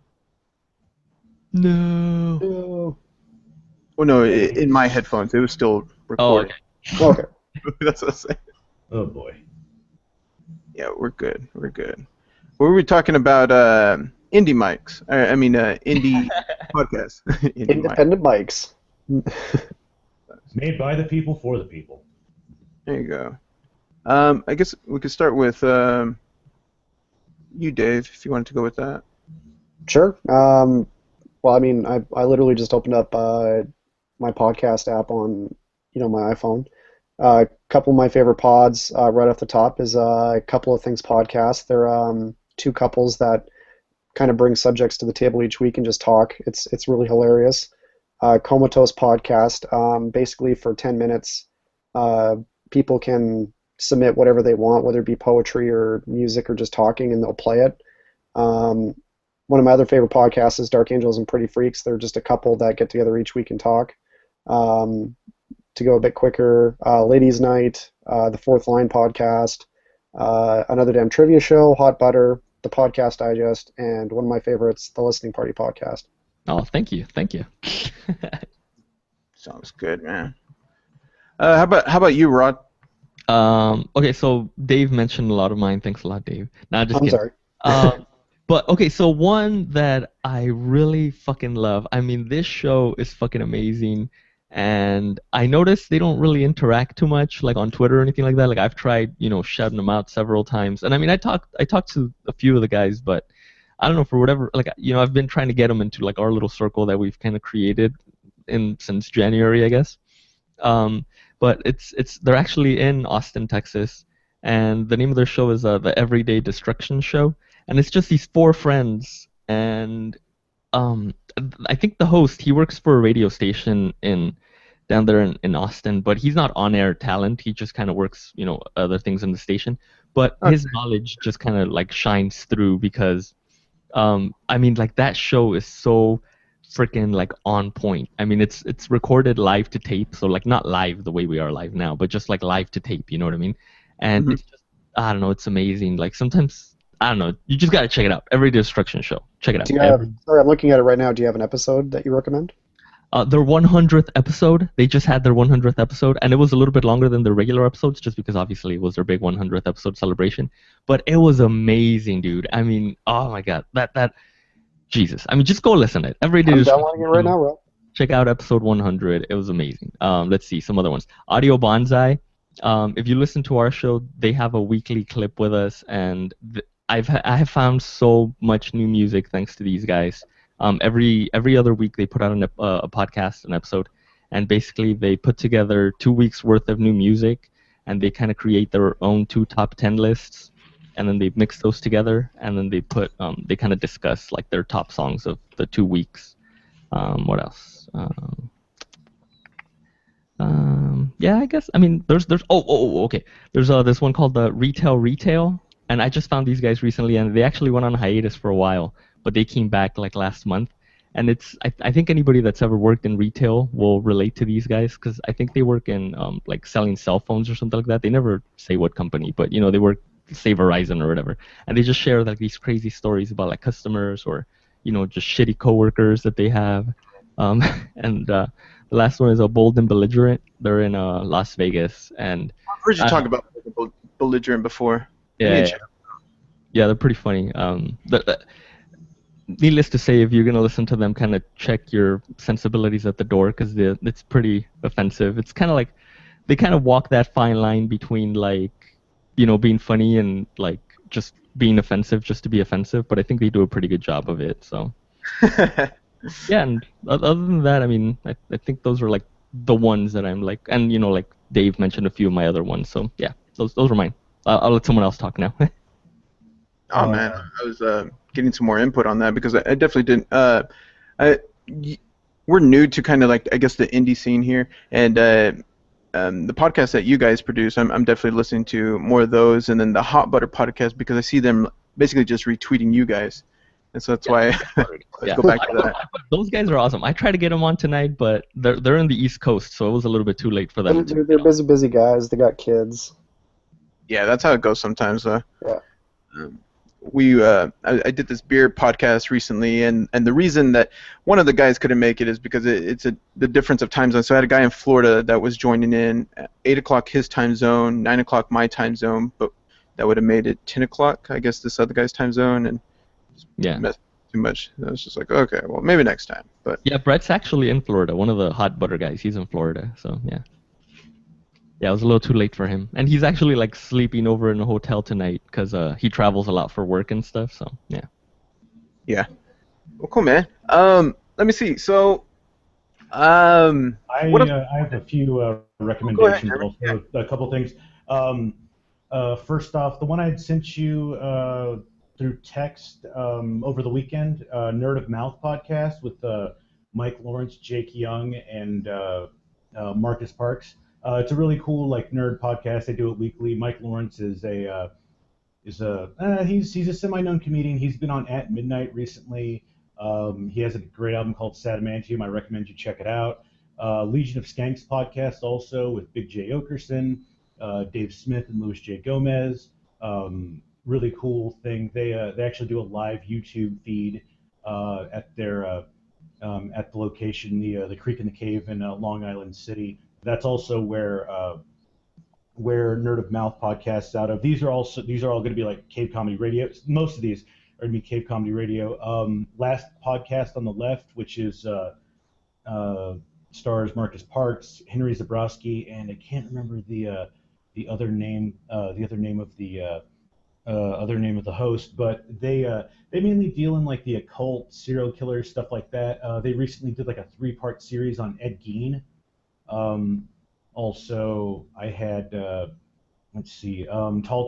Speaker 6: No.
Speaker 5: Oh,
Speaker 4: Oh no, in my headphones, it was still
Speaker 6: Oh,
Speaker 4: recording.
Speaker 6: okay.
Speaker 5: okay.
Speaker 4: That's what I'm saying.
Speaker 7: Oh boy.
Speaker 4: Yeah, we're good. We're good. We were talking about indie mics. I mean, indie podcasts. Indie mic.
Speaker 5: Independent mics.
Speaker 7: Made by the people for the people.
Speaker 4: There you go. I guess we could start with you, Dave, if you wanted to go with that.
Speaker 5: Sure. Well, I mean, I literally just opened up my podcast app on, my iPhone. A couple of my favorite pods right off the top is a Couple of Things podcast. They're two couples that kind of bring subjects to the table each week and just talk. It's really hilarious. Comatose podcast. Basically, for 10 minutes, people can submit whatever they want, whether it be poetry or music or just talking, and they'll play it. One of my other favorite podcasts is Dark Angels and Pretty Freaks. They're just a couple that get together each week and talk. To go a bit quicker, Ladies Night, the Fourth Line podcast, Another Damn Trivia Show, Hot Butter, the Podcast Digest, and one of my favorites, the Listening Party podcast.
Speaker 6: Oh, thank you. Thank you.
Speaker 4: Sounds good, man. How about you, Rod?
Speaker 6: Okay, so Dave mentioned a lot of mine. Thanks a lot, Dave. Nah, just
Speaker 5: I'm
Speaker 6: kidding.
Speaker 5: sorry.
Speaker 6: But okay, so one that I really fucking love. I mean, this show is fucking amazing, and I noticed they don't really interact too much, like on Twitter or anything like that. Like I've tried, shouting them out several times, and I mean, I talked to a few of the guys, but I don't know, for whatever, like I've been trying to get them into like our little circle that we've kind of created since January, I guess. But they're actually in Austin, Texas, and the name of their show is the Everyday Destruction Show. And it's just these four friends, and I think the host, he works for a radio station down there in Austin, but he's not on-air talent. He just kind of works, other things in the station. But his knowledge just kind of like shines through because, I mean, like that show is so freaking like on point. I mean, it's recorded live to tape, so like not live the way we are live now, but just like live to tape. You know what I mean? And it's just, I don't know, it's amazing. Like sometimes. I don't know. You just gotta check it out. Every Destruction Show. Check it out.
Speaker 5: Sorry, I'm looking at it right now. Do you have an episode that you recommend?
Speaker 6: Their 100th episode. They just had their 100th episode, and it was a little bit longer than their regular episodes, just because obviously it was their big 100th episode celebration. But it was amazing, dude. I mean, oh my god, that Jesus. I mean, just go listen to it. Every day.
Speaker 5: I'm downloading it right now, bro.
Speaker 6: Check out episode 100. It was amazing. Let's see some other ones. Audio Bonsai. If you listen to our show, they have a weekly clip with us, and I have found so much new music thanks to these guys. Every other week they put out a podcast, an episode, and basically they put together 2 weeks worth of new music, and they kind of create their own 2 top 10 lists, and then they mix those together, and then they kind of discuss like their top songs of the 2 weeks. What else? Yeah, I guess. I mean, there's okay. There's this one called the Retail, and I just found these guys recently, and they actually went on hiatus for a while, but they came back like last month. And I think anybody that's ever worked in retail will relate to these guys, because I think they work in like selling cell phones or something like that. They never say what company, but they work, say Verizon or whatever, and they just share like these crazy stories about like customers or just shitty coworkers that they have. And the last one is a Bold and Belligerent. They're in Las Vegas, and
Speaker 4: I've heard you talk about Belligerent before.
Speaker 6: Yeah, they're pretty funny. Needless to say, if you're gonna listen to them, kind of check your sensibilities at the door, because it's pretty offensive. It's kind of like they kind of walk that fine line between like being funny and like just being offensive just to be offensive. But I think they do a pretty good job of it. So yeah, and other than that, I mean, I think those are like the ones that I'm like, and like Dave mentioned a few of my other ones. So yeah, those are mine. I'll let someone else talk now.
Speaker 4: Oh man, I was getting some more input on that, because I definitely didn't. We're new to kind of like, I guess, the indie scene here, and the podcast that you guys produce, I'm definitely listening to more of those, and then the Hot Butter podcast, because I see them basically just retweeting you guys, and so that's why let's go back to that.
Speaker 6: Those guys are awesome. I tried to get them on tonight, but they're in the East Coast, so it was a little bit too late for them.
Speaker 5: They're busy guys. They got kids.
Speaker 4: Yeah, that's how it goes sometimes.
Speaker 5: Yeah.
Speaker 4: I did this beer podcast recently, and the reason that one of the guys couldn't make it is because it's the difference of time zones. So I had a guy in Florida that was joining in at 8 o'clock his time zone, 9 o'clock my time zone, but that would have made it 10 o'clock, I guess, this other guy's time zone, and messed too much. I was just like, okay, well, maybe next time. But
Speaker 6: yeah, Brett's actually in Florida. One of the Hot Butter guys, he's in Florida, so yeah. Yeah, it was a little too late for him, and he's actually like sleeping over in a hotel tonight because he travels a lot for work and stuff. So yeah.
Speaker 4: Yeah. Well, cool, man. Let me see. So,
Speaker 7: I have a few recommendations. Also, a couple things. First off, the one I had sent you through text over the weekend, Nerd of Mouth podcast with Mike Lawrence, Jake Young, and Marcus Parks. It's a really cool like nerd podcast. They do it weekly. Mike Lawrence is he's a semi-known comedian. He's been on At Midnight recently. He has a great album called Sadamantium. I recommend you check it out. Legion of Skanks podcast also with Big J. Okerson, Dave Smith, and Louis J. Gomez. Really cool thing. They actually do a live YouTube feed at their at the location, the Creek in the Cave in Long Island City. That's also where Nerd of Mouth podcasts out of. These are all going to be like Cave Comedy Radio. Most of these are going to be Cave Comedy Radio. Last podcast on the left, which is stars Marcus Parks, Henry Zabrowski, and I can't remember the other name of the host, but they mainly deal in like the occult, serial killers, stuff like that. They recently did like a 3-part series on Ed Gein. Also, I had Tall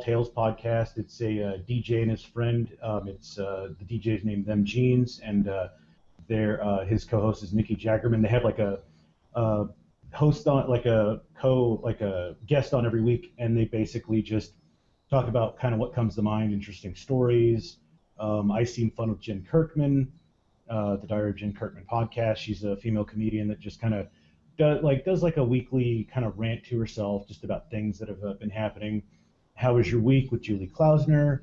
Speaker 7: Tales podcast. It's a DJ and his friend. It's the DJ's named Them Jeans, and his co-host is Nikki Jaggerman. They have like a host on, like a guest on every week, and they basically just talk about kind of what comes to mind, interesting stories. I Seen Fun with Jen Kirkman, the Diary of Jen Kirkman podcast. She's a female comedian that just kind of does like a weekly kind of rant to herself just about things that have been happening. How Was Your Week with Julie Klausner?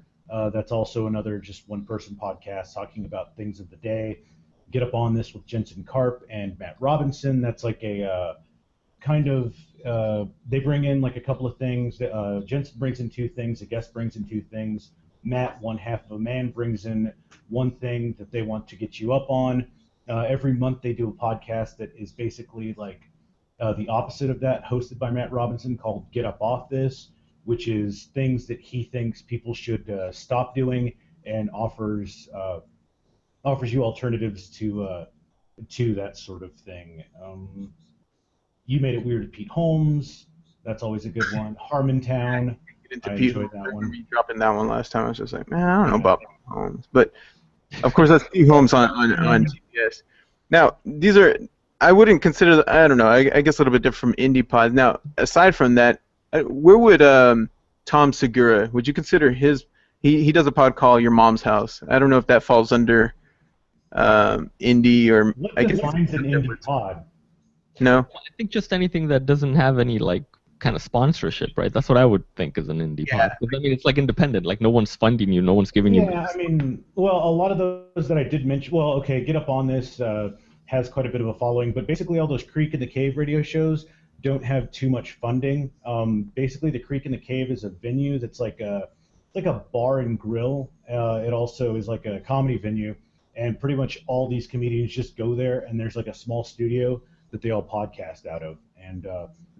Speaker 7: That's also another just one-person podcast talking about things of the day. Get Up On This with Jensen Karp and Matt Robinson. That's like a kind of they bring in like a couple of things. Jensen brings in 2 things. A guest brings in 2 things. Matt, one half of a man, brings in one thing that they want to get you up on. Every month they do a podcast that is basically like the opposite of that, hosted by Matt Robinson, called Get Up Off This, which is things that he thinks people should stop doing, and offers you alternatives to that sort of thing. You Made It Weird with Pete Holmes. That's always a good one. Harmontown.
Speaker 4: Into
Speaker 7: I
Speaker 4: Pete
Speaker 7: enjoyed
Speaker 4: Holmes. I
Speaker 7: that one.
Speaker 4: remember you dropping that one last time. I was just like, man, I don't know about Pete Holmes, but of course that's Pete Holmes on TBS. Now these are I wouldn't consider I don't know I guess a little bit different from indie pods. Now aside from that, where would Tom Segura would you consider his he does a pod called Your Mom's House. I don't know if that falls under indie or
Speaker 7: What
Speaker 4: I guess
Speaker 7: defines an indie pod?
Speaker 4: no.
Speaker 6: I think just anything that doesn't have any like kind of sponsorship, right? That's what I would think is an indie pod. 'Cause, I mean, it's like independent. Like no one's funding you, no one's giving you.
Speaker 7: Yeah, I mean, well, a lot of those that I did mention. Well, okay, Get Up On This has quite a bit of a following, but basically all those Creek in the Cave radio shows don't have too much funding. Basically, the Creek in the Cave is a venue that's like a bar and grill. It also is like a comedy venue, and pretty much all these comedians just go there, and there's like a small studio that they all podcast out of, and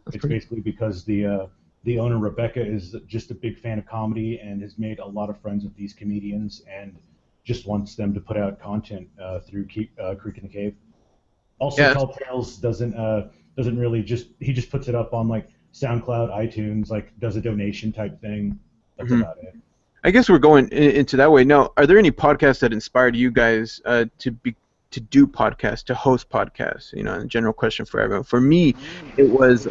Speaker 7: it's basically because the owner Rebecca is just a big fan of comedy and has made a lot of friends with these comedians and just wants them to put out content through Creek in the Cave. Also,
Speaker 4: Yeah.
Speaker 7: Tall Tales doesn't really he just puts it up on like SoundCloud, iTunes, like does a donation type thing. That's about it.
Speaker 4: I guess we're going into that way. Now, are there any podcasts that inspired you guys to do podcasts, to host podcasts? You know, a general question for everyone. For me, it was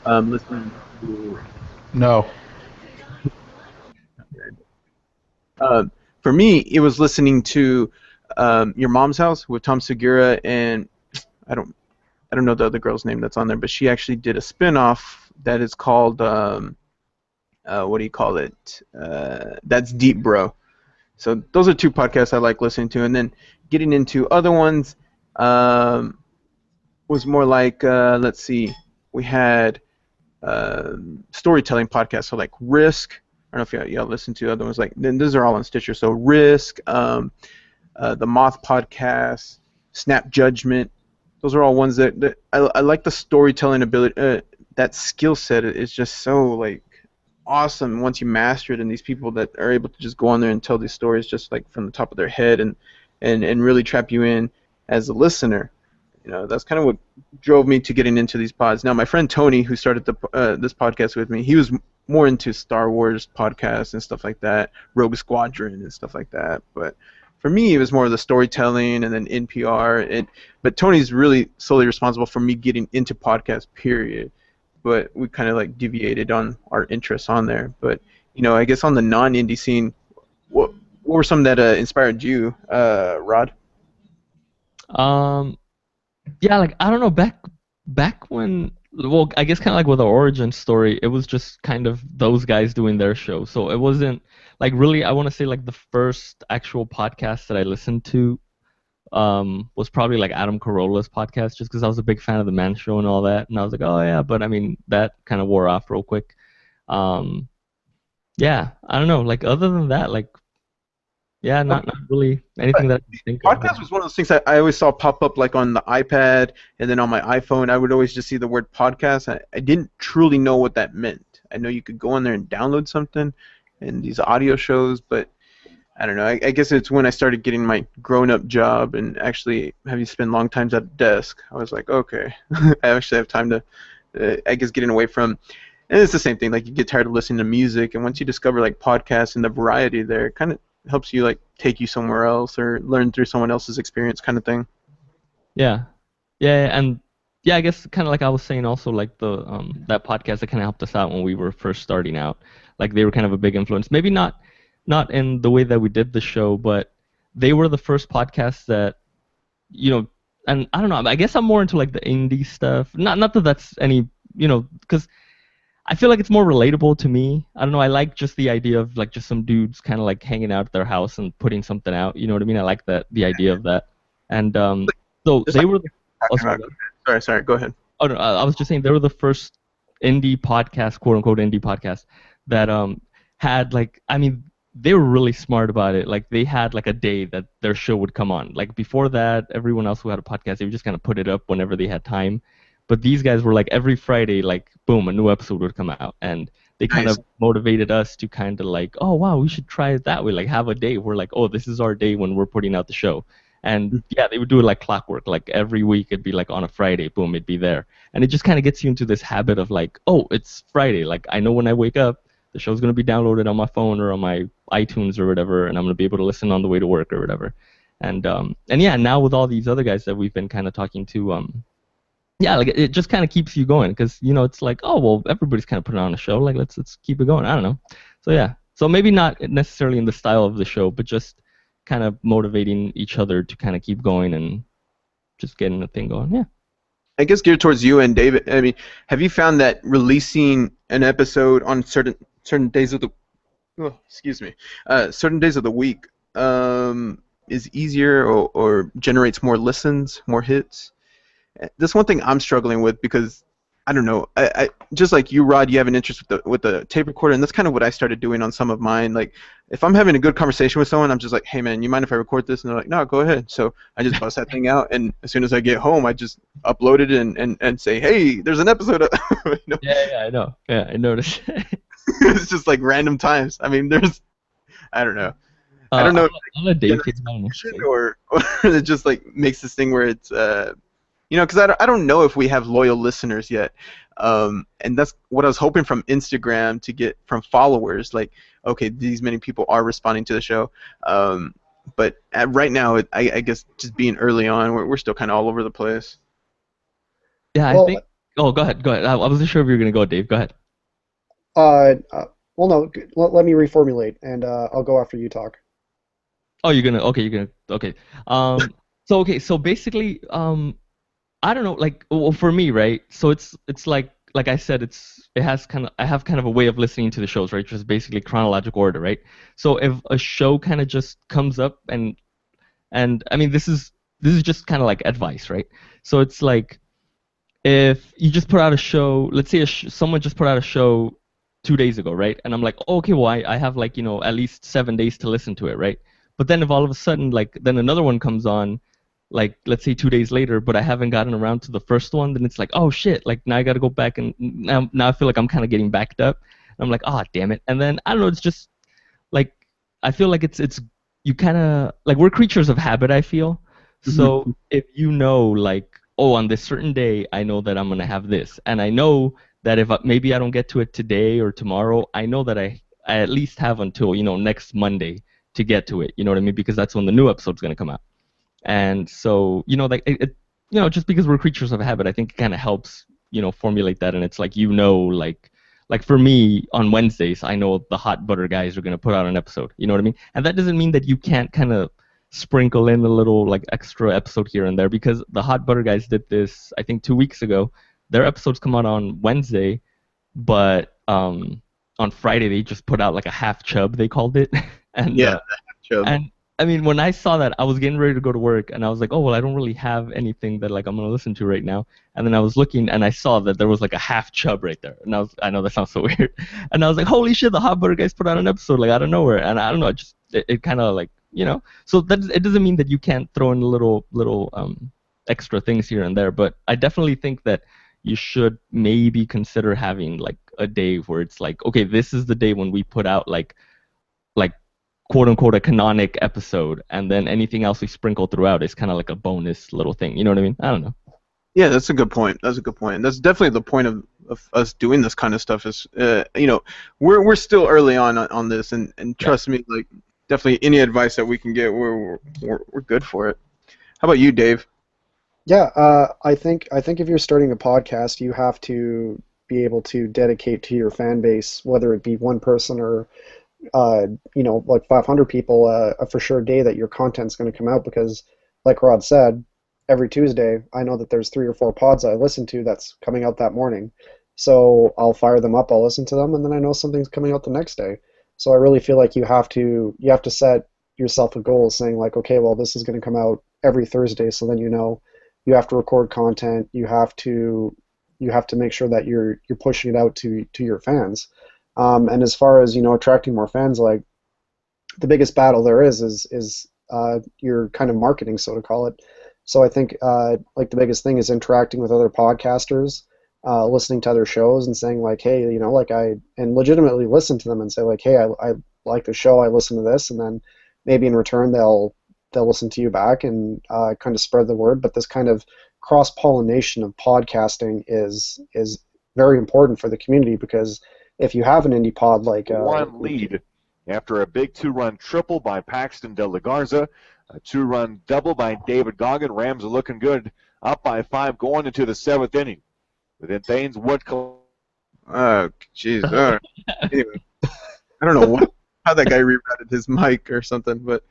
Speaker 4: listening to.
Speaker 8: No.
Speaker 4: For me, it was listening to Your Mom's House with Tom Segura, and I don't know the other girl's name that's on there, but she actually did a spin-off that is called what do you call it? That's Deep Bro. So those are two podcasts I like listening to, and then getting into other ones was more like let's see, we had storytelling podcasts, so like Risk. I don't know if y'all listen to other ones like. Then these are all on Stitcher. So Risk, the Moth Podcast, Snap Judgment. Those are all ones that I like the storytelling ability. That skill set is just so like awesome once you master it. And these people that are able to just go on there and tell these stories just like from the top of their head and really trap you in as a listener. You know, that's kind of what drove me to getting into these pods. Now, my friend Tony, who started this podcast with me, he was more into Star Wars podcasts and stuff like that, Rogue Squadron and stuff like that. But for me, it was more of the storytelling and then NPR. But Tony's really solely responsible for me getting into podcasts, period. But we kind of like deviated on our interests on there. But, you know, I guess on the non-indie scene, what were some that inspired you, Rod?
Speaker 6: Yeah, like I don't know, back when, well, I guess kind of like with the origin story, it was just kind of those guys doing their show. So it wasn't like really, I want to say like the first actual podcast that I listened to was probably like Adam Carolla's podcast, just because I was a big fan of the Man Show and all that, and I was like, oh yeah, but I mean that kind of wore off real quick. Yeah, I don't know, like other than that, like. Yeah, not really anything that I can think of.
Speaker 4: Podcast was one of those things that I always saw pop up like on the iPad and then on my iPhone. I would always just see the word podcast. I didn't truly know what that meant. I know you could go on there and download something and these audio shows, but I don't know. I guess it's when I started getting my grown-up job and actually having to spend long times at a desk. I was like, okay, I actually have time to, I guess, getting away from. And it's the same thing. Like you get tired of listening to music, and once you discover like podcasts and the variety there, it kind of helps you like take you somewhere else or learn through someone else's experience kind of thing.
Speaker 6: Yeah, and yeah, I guess kind of like I was saying also, like the that podcast that kind of helped us out when we were first starting out. Like they were kind of a big influence. Maybe not in the way that we did the show, but they were the first podcast that, you know, and I don't know, I guess I'm more into like the indie stuff. Not that that's any, you know, because I feel like it's more relatable to me. I don't know, I like just the idea of like just some dudes kind of like hanging out at their house and putting something out. You know what I mean? I like the idea of that. And so they were.
Speaker 4: Sorry, go ahead.
Speaker 6: Oh no, I was just saying they were the first indie podcast, quote unquote indie podcast, that had like, I mean, they were really smart about it. Like they had like a day that their show would come on. Like before that, everyone else who had a podcast, they would just kind of put it up whenever they had time. But these guys were like every Friday, like boom, a new episode would come out, and they kind of motivated us to kind of like, oh wow, we should try it that way. Like have a day where like, oh, this is our day when we're putting out the show, And yeah, they would do it like clockwork. Like every week, it'd be like on a Friday, boom, it'd be there. And it just kind of gets you into this habit of like, oh, it's Friday. Like I know when I wake up, the show's gonna be downloaded on my phone or on my iTunes or whatever, and I'm gonna be able to listen on the way to work or whatever. And yeah, now with all these other guys that we've been kind of talking to, yeah, like it just kind of keeps you going because it's like, oh well, everybody's kind of putting on a show. Like let's keep it going. I don't know. So yeah, so maybe not necessarily in the style of the show, but just kind of motivating each other to kind of keep going and just getting the thing going. Yeah.
Speaker 4: I guess geared towards you and David. I mean, have you found that releasing an episode on certain days of the certain days of the week is easier or generates more listens, more hits? That's one thing I'm struggling with because I don't know. I just like you, Rod. You have an interest with the tape recorder, and that's kind of what I started doing on some of mine. Like, if I'm having a good conversation with someone, I'm just like, "Hey, man, you mind if I record this?" And they're like, "No, go ahead." So I just bust that thing out, and as soon as I get home, I just upload it and say, "Hey, there's an episode."
Speaker 6: Yeah, I know. Yeah, I noticed.
Speaker 4: It's just like random times. I mean, I don't know. I don't know.
Speaker 6: I'll let Dave take
Speaker 4: or it just like makes this thing where it's because I don't know if we have loyal listeners yet, and that's what I was hoping from Instagram to get from followers. Like, okay, these many people are responding to the show, but right now, I guess just being early on, we're still kind of all over the place.
Speaker 6: Yeah, I think. Oh, go ahead. I wasn't sure if you were gonna go, Dave. Go ahead.
Speaker 5: Well, no. Let me reformulate, and I'll go after you talk.
Speaker 6: Oh, you're gonna. Okay. So basically, I don't know, like, well, for me, right? So it's like I said, I have kind of a way of listening to the shows, right? Just basically chronological order, right? So if a show kind of just comes up and I mean, this is just kind of like advice, right? So it's like if you just put out a show, let's say someone just put out a show 2 days ago, right? And I'm like, oh, okay, well, I have like at least 7 days to listen to it, right? But then if all of a sudden like then another one comes on, like let's say 2 days later, but I haven't gotten around to the first one, then it's like, oh shit, like now I got to go back and now I feel like I'm kind of getting backed up. And I'm like, oh damn it. And then I don't know, it's just like I feel like it's you kind of like we're creatures of habit, I feel. So if like, oh, on this certain day, I know that I'm gonna have this, and I know that if maybe I don't get to it today or tomorrow, I know that I at least have until next Monday to get to it. You know what I mean? Because that's when the new episode's gonna come out. And so, like, just because we're creatures of habit, I think it kind of helps, formulate that. And it's like, like for me on Wednesdays, I know the Hot Butter guys are going to put out an episode. You know what I mean? And that doesn't mean that you can't kind of sprinkle in a little, like, extra episode here and there, because the Hot Butter guys did this, I think, 2 weeks ago. Their episodes come out on Wednesday, but on Friday they just put out, like, a half chub, they called it. And
Speaker 4: yeah, half chub.
Speaker 6: And I mean, when I saw that, I was getting ready to go to work, and I was like, oh, well, I don't really have anything that, like, I'm going to listen to right now. And then I was looking, and I saw that there was, like, a half chub right there. And I know that sounds so weird. And I was like, holy shit, the Hot Butter guys put out an episode, like, out of nowhere. And I don't know, it kind of, like, So it doesn't mean that you can't throw in little extra things here and there. But I definitely think that you should maybe consider having, like, a day where it's like, okay, this is the day when we put out, like quote-unquote a canonic episode, and then anything else we sprinkle throughout is kind of like a bonus little thing. You know what I mean? I don't know.
Speaker 4: Yeah, that's a good point. That's definitely the point of us doing this kind of stuff is, we're still early on this, and trust me, like, definitely any advice that we can get, we're good for it. How about you, Dave?
Speaker 5: Yeah, I think if you're starting a podcast, you have to be able to dedicate to your fan base, whether it be one person or like 500 people, a for sure day that your content's going to come out, because like Rod said, every Tuesday I know that there's 3 or 4 pods I listen to that's coming out that morning. So I'll fire them up, I'll listen to them, and then I know something's coming out the next day. So I really feel like you have to set yourself a goal saying like, okay, well, this is going to come out every Thursday, so then you have to record content, you have to make sure that you're pushing it out to your fans. And as far as attracting more fans, like the biggest battle there is your kind of marketing, so to call it. So I think like the biggest thing is interacting with other podcasters, listening to other shows and saying like, hey, and legitimately listen to them and say like, hey, I like the show, I listen to this, and then maybe in return they'll they'll listen to you back and kind of spread the word. But this kind of cross-pollination of podcasting is very important for the community, because if you have an indie pod like
Speaker 9: one lead after a big 2-run triple by Paxton De La Garza, a 2-run double by David Goggin. Rams are looking good, up by 5 going into the 7th inning. Within Thanes Wood.
Speaker 4: Oh, jeez. All right. Anyway, I don't know how that guy rerouted his mic or something, but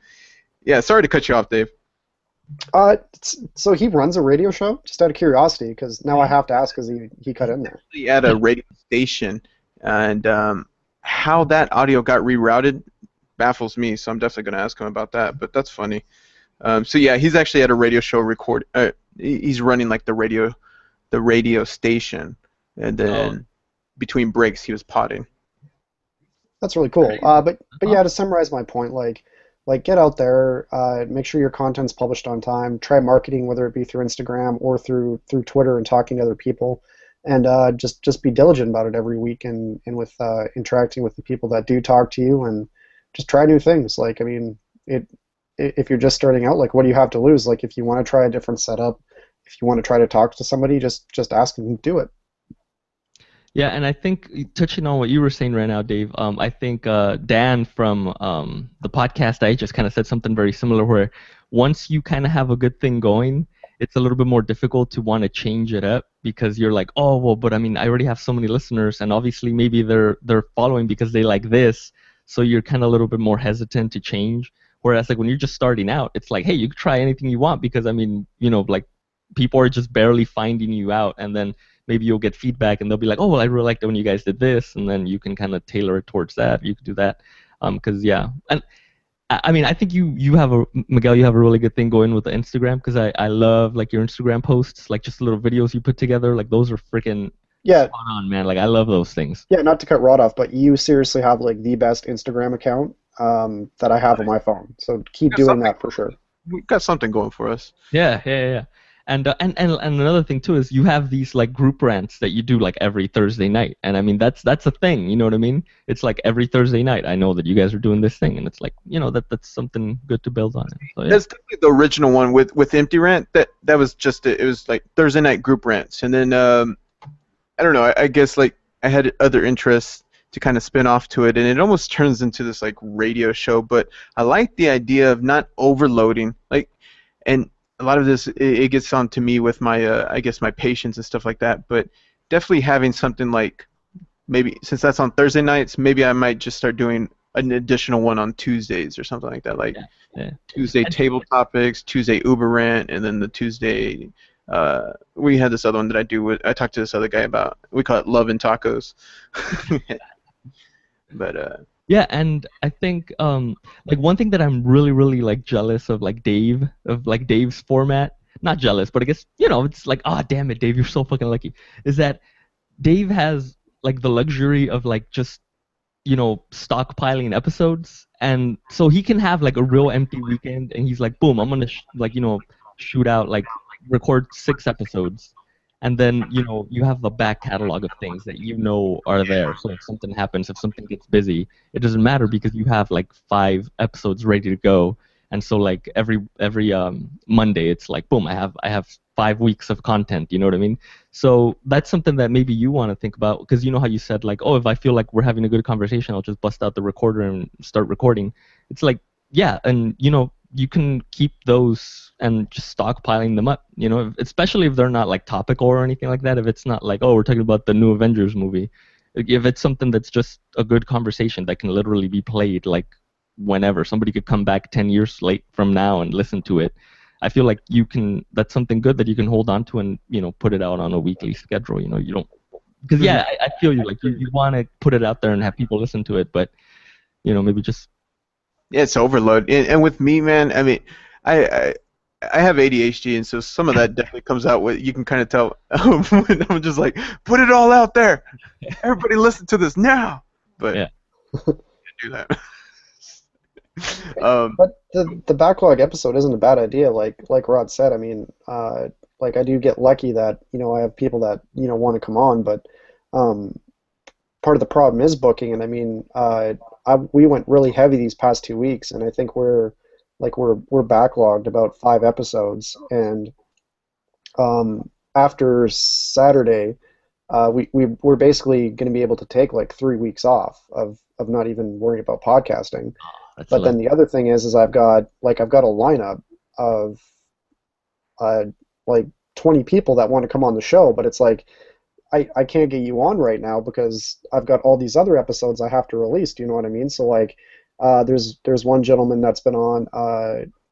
Speaker 4: yeah, sorry to cut you off, Dave.
Speaker 5: So he runs a radio show? Just out of curiosity, because now I have to ask, because he cut in there.
Speaker 4: At a radio station, and how that audio got rerouted baffles me, so I'm definitely going to ask him about that, but that's funny. So yeah, he's actually at a radio show he's running like the radio station, and then between breaks he was potting.
Speaker 5: That's really cool. But yeah, to summarize my point, like get out there, make sure your content's published on time, try marketing, whether it be through Instagram or through Twitter and talking to other people, and just be diligent about it every week, and with interacting with the people that do talk to you, and just try new things. Like, I mean, if you're just starting out, like, what do you have to lose? Like, if you want to try a different setup, if you want to try to talk to somebody, just ask them to do it.
Speaker 6: Yeah, and I think, touching on what you were saying right now, Dave, I think Dan from the podcast I just kind of said something very similar, where once you kind of have a good thing going, it's a little bit more difficult to want to change it up, because you're like, oh, well, but I mean, I already have so many listeners, and obviously maybe they're following because they like this, so you're kind of a little bit more hesitant to change. Whereas like when you're just starting out, it's like, hey, you can try anything you want, because I mean, you know, like people are just barely finding you out, and then maybe you'll get feedback and they'll be like, oh, well, I really liked it when you guys did this, and then you can kind of tailor it towards that. You can do that, because yeah, and I mean, I think Miguel, you have a really good thing going with the Instagram, because I love like your Instagram posts, like just little videos you put together, like those are freaking spot on, man. Like I love those things.
Speaker 5: Yeah, not to cut Rod off, but you seriously have like the best Instagram account that I have on my phone. So keep doing that for sure.
Speaker 4: We've got something going for us.
Speaker 6: Yeah. And another thing too is you have these like group rants that you do like every Thursday night, and I mean that's a thing, you know what I mean? It's like every Thursday night I know that you guys are doing this thing, and it's like, you know, that's something good to build on. So, yeah.
Speaker 4: That's definitely the original one with Empty Rant. That was just it was like Thursday night group rants, and then I don't know. I guess like I had other interests to kind of spin off to it, and it almost turns into this like radio show. But I like the idea of not overloading, like, and a lot of this it gets on to me with my I guess my patience and stuff like that. But definitely having something like, maybe since that's on Thursday nights, maybe I might just start doing an additional one on Tuesdays or something like that, like Tuesday table topics, Tuesday Uber rant, and then the Tuesday. We had this other one that I talked to this other guy about. We call it Love and Tacos. But
Speaker 6: yeah, and I think like one thing that I'm really like jealous of Dave's format. Not jealous, but I guess, you know, it's like, oh damn it, Dave, you're so fucking lucky. Is that Dave has like the luxury of like just, you know, stockpiling episodes, and so he can have like a real empty weekend, and he's like, boom, I'm gonna like, you know, shoot out like record 6 episodes. And then, you know, you have a back catalog of things that you know are there. So if something happens, if something gets busy, it doesn't matter, because you have like 5 episodes ready to go. And so like every Monday, it's like, boom, I have 5 weeks of content. You know what I mean? So that's something that maybe you want to think about, because you know how you said like, oh, if I feel like we're having a good conversation, I'll just bust out the recorder and start recording. It's like, yeah, and you know, you can keep those and just stockpiling them up, you know, especially if they're not like topical or anything like that. If it's not like, oh, we're talking about the new Avengers movie. If it's something that's just a good conversation that can literally be played like whenever. Somebody could come back 10 years late from now and listen to it. I feel like that's something good that you can hold on to and, you know, put it out on a weekly schedule. You know, you don't, because yeah, I feel you, like you want to put it out there and have people listen to it, but, you know, maybe just.
Speaker 4: Yeah, it's overload. And with me, man, I mean, I have ADHD, and so some of that definitely comes out. With you can kind of tell when I'm just like, put it all out there. Everybody listen to this now. But
Speaker 6: yeah,
Speaker 4: do that.
Speaker 5: But the backlog episode isn't a bad idea. Like Rod said, I mean, like I do get lucky that, you know, I have people that, you know, want to come on, but part of the problem is booking. And I mean, we went really heavy these past 2 weeks, and I think we're like we're backlogged about 5 episodes, and after Saturday, we're basically going to be able to take like 3 weeks off of not even worrying about podcasting. But then the other thing is I've got a lineup of like 20 people that want to come on the show, but it's like I can't get you on right now because I've got all these other episodes I have to release. Do you know what I mean? So like there's one gentleman that's been on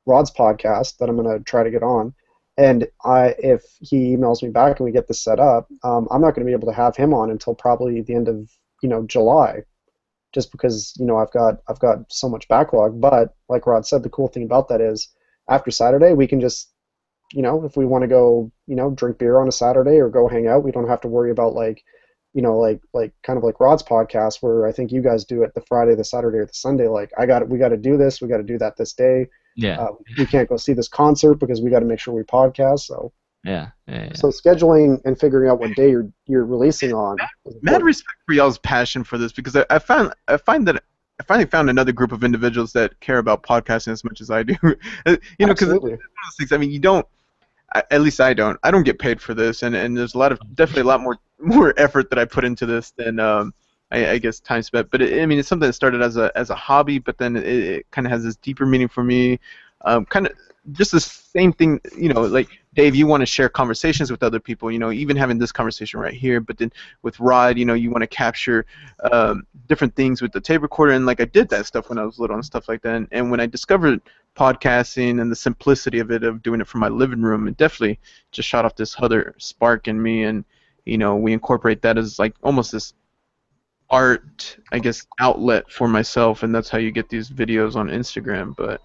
Speaker 5: Rod's podcast that I'm gonna try to get on, and if he emails me back and we get this set up, I'm not going to be able to have him on until probably the end of July, just because I've got so much backlog. But like Rod said, the cool thing about that is after Saturday we can just if we want to go drink beer on a Saturday or go hang out, we don't have to worry about like kind of like Rod's podcast where I think you guys do it the Friday, the Saturday, or the Sunday. Like we got to do this, we got to do that this day.
Speaker 6: Yeah.
Speaker 5: We can't go see this concert because we got to make sure we podcast. So
Speaker 6: yeah.
Speaker 5: So scheduling and figuring out what day you're releasing on.
Speaker 4: Mad respect for y'all's passion for this, because I finally found another group of individuals that care about podcasting as much as I do. Because I mean, you don't. At least I don't. I don't get paid for this, and there's definitely a lot more effort that I put into this than I guess time spent. But I mean, it's something that started as a hobby, but then it kind of has this deeper meaning for me. Kind of just the same thing, like Dave, you want to share conversations with other people, even having this conversation right here. But then with Rod, you want to capture different things with the tape recorder, and like I did that stuff when I was little and stuff like that. And when I discovered podcasting and the simplicity of doing it from my living room, it definitely just shot off this other spark in me. And we incorporate that as like almost this art, I guess, outlet for myself, and that's how you get these videos on Instagram. But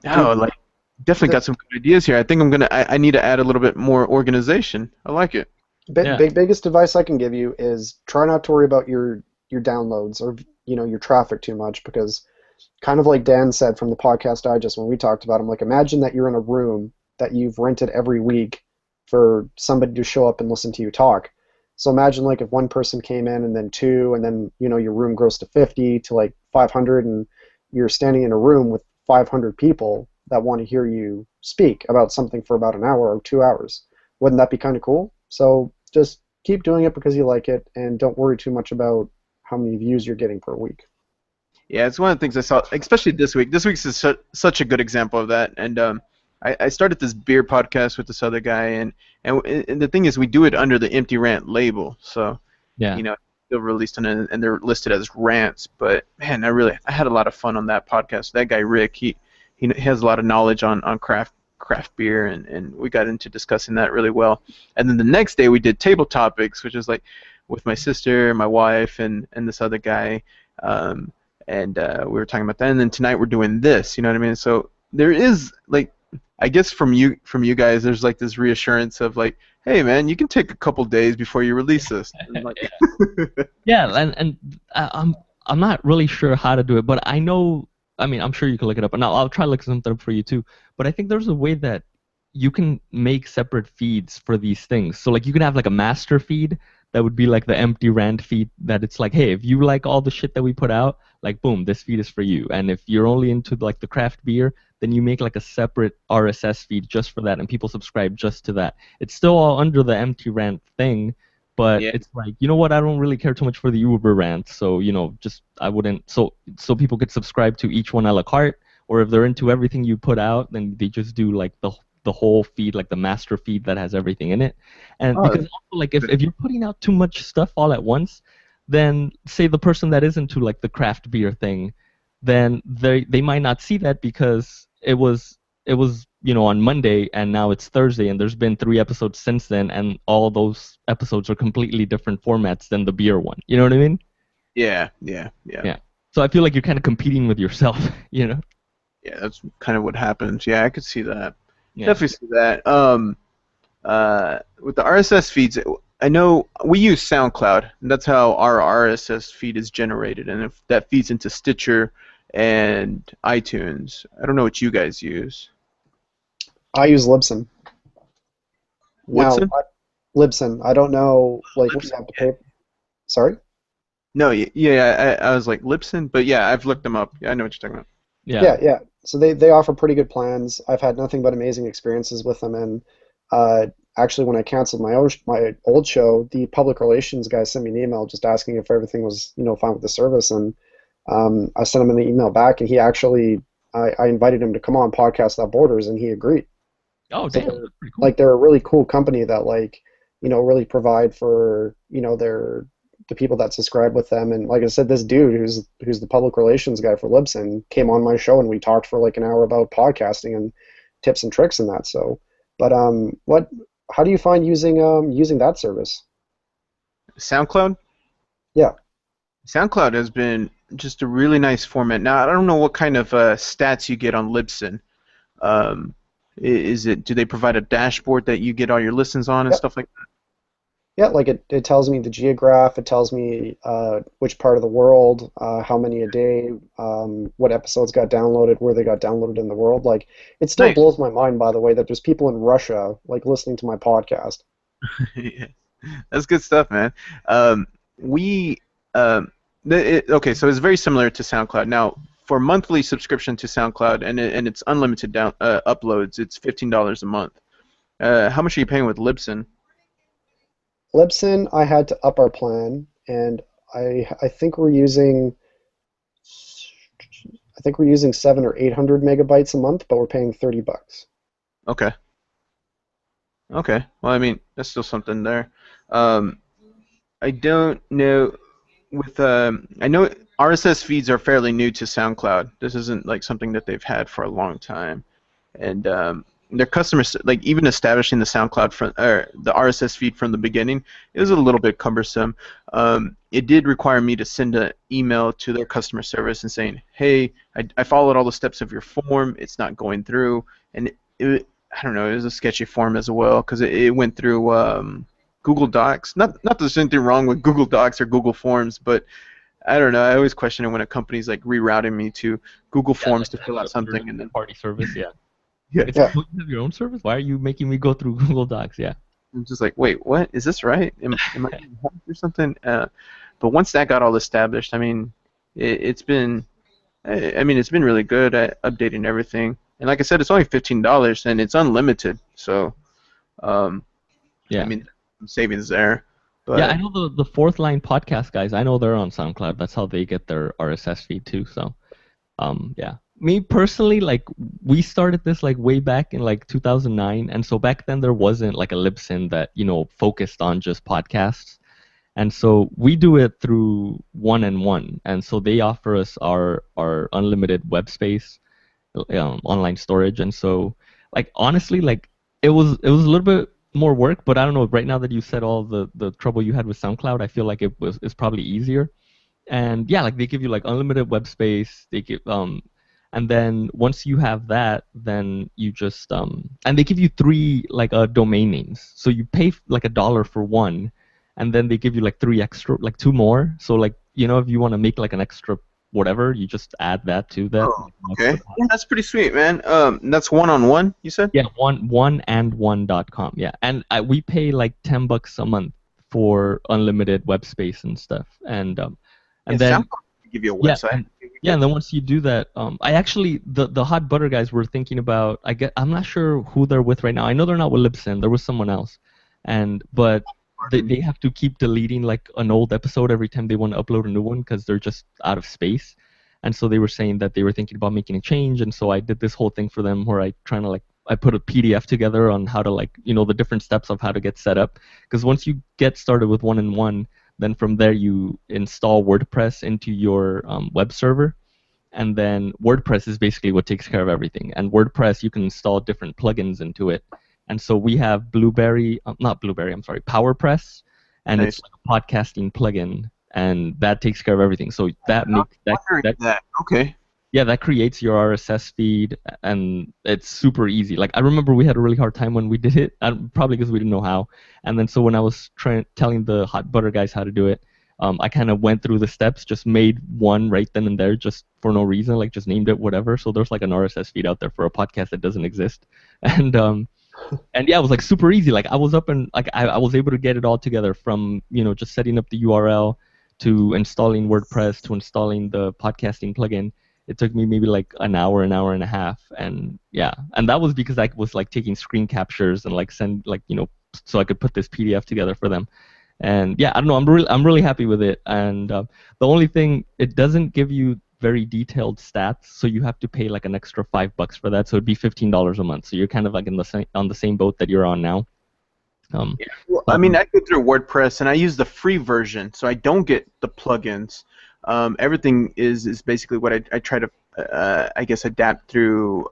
Speaker 4: definitely got some good ideas here. I think I need to add a little bit more organization. I like it.
Speaker 5: Biggest advice I can give you is try not to worry about your downloads or your traffic too much, because kind of like Dan said from the podcast Digest when we talked about him, like imagine that you're in a room that you've rented every week for somebody to show up and listen to you talk. So imagine like if one person came in and then two, and then your room grows to 50 to like 500, and you're standing in a room with 500 people that want to hear you speak about something for about an hour or 2 hours. Wouldn't that be kind of cool? So just keep doing it because you like it, and don't worry too much about how many views you're getting per week.
Speaker 4: Yeah, it's one of the things I saw, especially this week. This week's is such a good example of that. And I started this beer podcast with this other guy, and the thing is, we do it under the Empty Rant label. So,
Speaker 6: yeah,
Speaker 4: they're released on it, and they're listed as rants. But man, I had a lot of fun on that podcast. That guy Rick, he has a lot of knowledge on craft beer, and we got into discussing that really well. And then the next day we did table topics, which is like with my sister, my wife, and this other guy. And we were talking about that, and then tonight we're doing this. You know what I mean? So there is like, I guess from you guys, there's like this reassurance of like, hey man, you can take a couple days before you release this. And like,
Speaker 6: yeah, and I'm not really sure how to do it, but I know. I mean, I'm sure you can look it up, and I'll try to look something up for you too. But I think there's a way that you can make separate feeds for these things. So like you can have like a master feed that would be like the Empty Rant feed, that it's like, hey, if you like all the shit that we put out, like boom, this feed is for you. And if you're only into like the craft beer, then you make like a separate RSS feed just for that, and people subscribe just to that. It's still all under the Empty Rant thing, but it's like, you know what, I don't really care too much for the Uber rant, so just I wouldn't, so people could subscribe to each one a la carte, or if they're into everything you put out, then they just do like the whole feed, like the master feed that has everything in it. And because also, like if you're putting out too much stuff all at once, then say the person that is into like the craft beer thing, then they might not see that because it was on Monday and now it's Thursday, and there's been 3 episodes since then, and all those episodes are completely different formats than the beer one. You know what I mean?
Speaker 4: Yeah.
Speaker 6: So I feel like you're kind of competing with yourself, Yeah,
Speaker 4: that's kind of what happens. Yeah, I could see that.
Speaker 6: Yeah.
Speaker 4: Definitely see that. With the RSS feeds, I know we use SoundCloud, and that's how our RSS feed is generated, and if that feeds into Stitcher and iTunes. I don't know what you guys use.
Speaker 5: I use Libsyn.
Speaker 4: Libsyn?
Speaker 5: Libsyn. I don't know, like, what you have to pay. Sorry?
Speaker 4: No, yeah, I was like Libsyn, but yeah, I've looked them up. Yeah, I know what you're talking about.
Speaker 5: Yeah. So they offer pretty good plans. I've had nothing but amazing experiences with them, and actually, when I canceled my old show, the public relations guy sent me an email just asking if everything was fine with the service, and I sent him an email back, and he actually I invited him to come on Podcast Without Borders, and he agreed.
Speaker 6: Oh,
Speaker 5: So
Speaker 6: damn. That's pretty cool.
Speaker 5: like they're a really cool company that really provide for the people that subscribe with them. And like I said, this dude who's the public relations guy for Libsyn came on my show, and we talked for like an hour about podcasting and tips and tricks and that. So, but how do you find using that service?
Speaker 4: SoundCloud?
Speaker 5: Yeah.
Speaker 4: SoundCloud has been just a really nice format. Now, I don't know what kind of stats you get on Libsyn. Do they provide a dashboard that you get all your listens on and
Speaker 5: Yep.
Speaker 4: stuff like that?
Speaker 5: Yeah, like it tells me the geograph, it tells me which part of the world, how many a day, what episodes got downloaded, where they got downloaded in the world. Like, it still
Speaker 4: Nice.
Speaker 5: blows my mind, by the way, that there's people in Russia like listening to my podcast.
Speaker 4: Yeah. That's good stuff, man. Okay, so it's very similar to SoundCloud. Now, for monthly subscription to SoundCloud, and it's unlimited uploads, it's $15 a month. How much are you paying with Libsyn?
Speaker 5: Libsyn, I had to up our plan, and I think we're using 700 or 800 megabytes a month, but we're paying $30.
Speaker 4: Okay. Okay. Well, I mean, that's still something there. I don't know I know RSS feeds are fairly new to SoundCloud. This isn't like something that they've had for a long time, and their customers, like even establishing the SoundCloud or the RSS feed from the beginning, it was a little bit cumbersome. It did require me to send an email to their customer service and saying, "Hey, I followed all the steps of your form. It's not going through," and I don't know. It was a sketchy form as well because it went through Google Docs. Not that there's anything wrong with Google Docs or Google Forms, but I don't know. I always question it when a company's like rerouting me to Google Forms to fill out something and then
Speaker 6: party service, yeah.
Speaker 4: Yeah.
Speaker 6: It's like, you have your own service? Why are you making me go through Google Docs? Yeah.
Speaker 4: I'm just like, wait, what? Is this right? Am I getting hacked or something? But once that got all established, I mean, it's been really good at updating everything. And like I said, it's only $15 and it's unlimited. So,
Speaker 6: Yeah.
Speaker 4: I mean, savings there. But
Speaker 6: Yeah, I know the Fourth Line podcast guys. I know they're on SoundCloud. That's how they get their RSS feed too. So, yeah. Me personally, like we started this like way back in like 2009, and so back then there wasn't like a Libsyn that focused on just podcasts, and so we do it through 1&1, and so they offer us our unlimited web space, online storage, and so like honestly like it was a little bit more work, but I don't know. Right now that you said all the trouble you had with SoundCloud, I feel like it's probably easier. And yeah, like they give you like unlimited web space. They give and then once you have that, then you just and they give you 3 like domain names. So you pay like $1 for one, and then they give you like 3 extra, like 2 more. So like if you want to make like an extra whatever, you just add that to that.
Speaker 4: Oh, okay. Yeah, that's pretty sweet, man. That's 1&1, you said?
Speaker 6: Yeah, one.com. Yeah, and we pay like $10 a month for unlimited web space and stuff, and then
Speaker 4: give you a website.
Speaker 6: And then once you do that, I actually the Hot Butter guys were thinking about. I'm not sure who they're with right now. I know they're not with Libsyn. There was someone else, but they have to keep deleting like an old episode every time they want to upload a new one because they're just out of space. And so they were saying that they were thinking about making a change, and so I did this whole thing for them where I put a PDF together on how to the different steps of how to get set up. Because once you get started with 1&1, then from there you install WordPress into your web server, and then WordPress is basically what takes care of everything. And WordPress, you can install different plugins into it. And so we have PowerPress, and
Speaker 4: Nice.
Speaker 6: it's like a podcasting plugin, and that takes care of everything. So that makes that
Speaker 4: Okay.
Speaker 6: yeah, that creates your RSS feed, and it's super easy. Like I remember we had a really hard time when we did it, probably because we didn't know how. And then so when I was telling the Hot Butter guys how to do it, I kind of went through the steps, just made one right then and there, just for no reason, like just named it whatever. So there's like an RSS feed out there for a podcast that doesn't exist, and yeah, it was like super easy. Like I was up and like I was able to get it all together from just setting up the URL to installing WordPress to installing the podcasting plugin. it took me maybe like an hour and a half, and yeah, and that was because I was like taking screen captures and like send like so I could put this PDF together for them. And yeah, I don't know, I'm really happy with it. And the only thing, it doesn't give you very detailed stats, so you have to pay like an extra $5 for that. So it'd be $15 a month. So you're kind of like on the same boat that you're on now.
Speaker 4: Yeah. Well, I mean, I go through WordPress and I use the free version, so I don't get the plugins. Everything is basically what I try to, I guess, adapt through.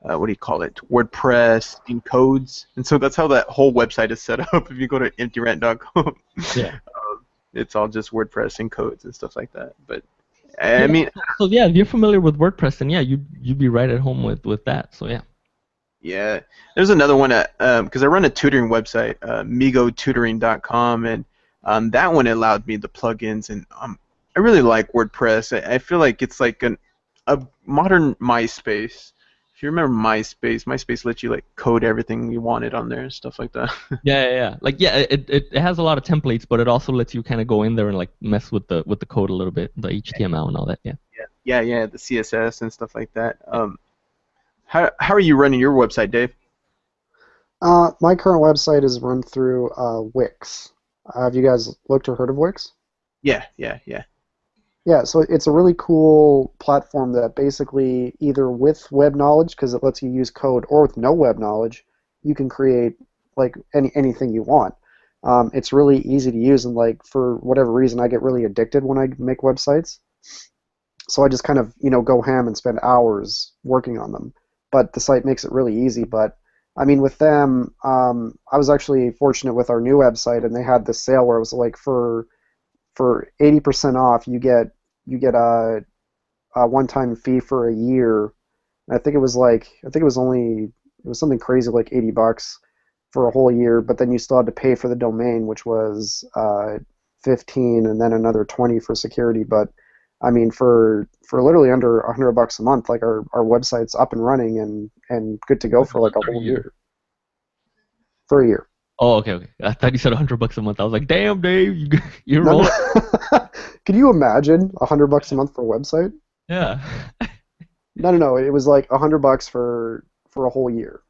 Speaker 4: What do you call it? WordPress encodes, and so that's how that whole website is set up. If you go to emptyrant.com,
Speaker 6: yeah,
Speaker 4: it's all just WordPress encodes and stuff like that. But I mean,
Speaker 6: so yeah, if you're familiar with WordPress, then yeah, you'd be right at home with that. So yeah.
Speaker 4: Yeah, there's another one because I run a tutoring website, migotutoring.com, and that one allowed me the plugins, and I really like WordPress. I feel like it's like a modern MySpace. If you remember MySpace lets you like code everything you wanted on there and stuff like that. Yeah.
Speaker 6: Like it has a lot of templates, but it also lets you kind of go in there and like mess with the code a little bit, the HTML and all that.
Speaker 4: Yeah, the CSS and stuff like that. How are you running your website, Dave?
Speaker 5: My current website is run through Wix. Have you guys looked or heard of Wix?
Speaker 4: Yeah.
Speaker 5: Yeah, so it's a really cool platform that basically either with web knowledge, because it lets you use code, or with no web knowledge, you can create like anything you want. It's really easy to use, and like for whatever reason, I get really addicted when I make websites. So I just kind of go ham and spend hours working on them. But the site makes it really easy. But I mean, with them, I was actually fortunate with our new website, and they had this sale where it was like for 80% off, you get a one-time fee for a year. And I think it was something crazy like $80 for a whole year. But then you still had to pay for the domain, which was $15, and then another $20 for security. But I mean, for literally under $100 a month, like our website's up and running and good to go for like a whole year. For a year.
Speaker 6: Oh, okay. I thought you said $100 a month. I was like, damn, Dave, you're rolling.
Speaker 5: Could you imagine $100 a month for a website?
Speaker 6: Yeah.
Speaker 5: No. It was like $100 for a whole year,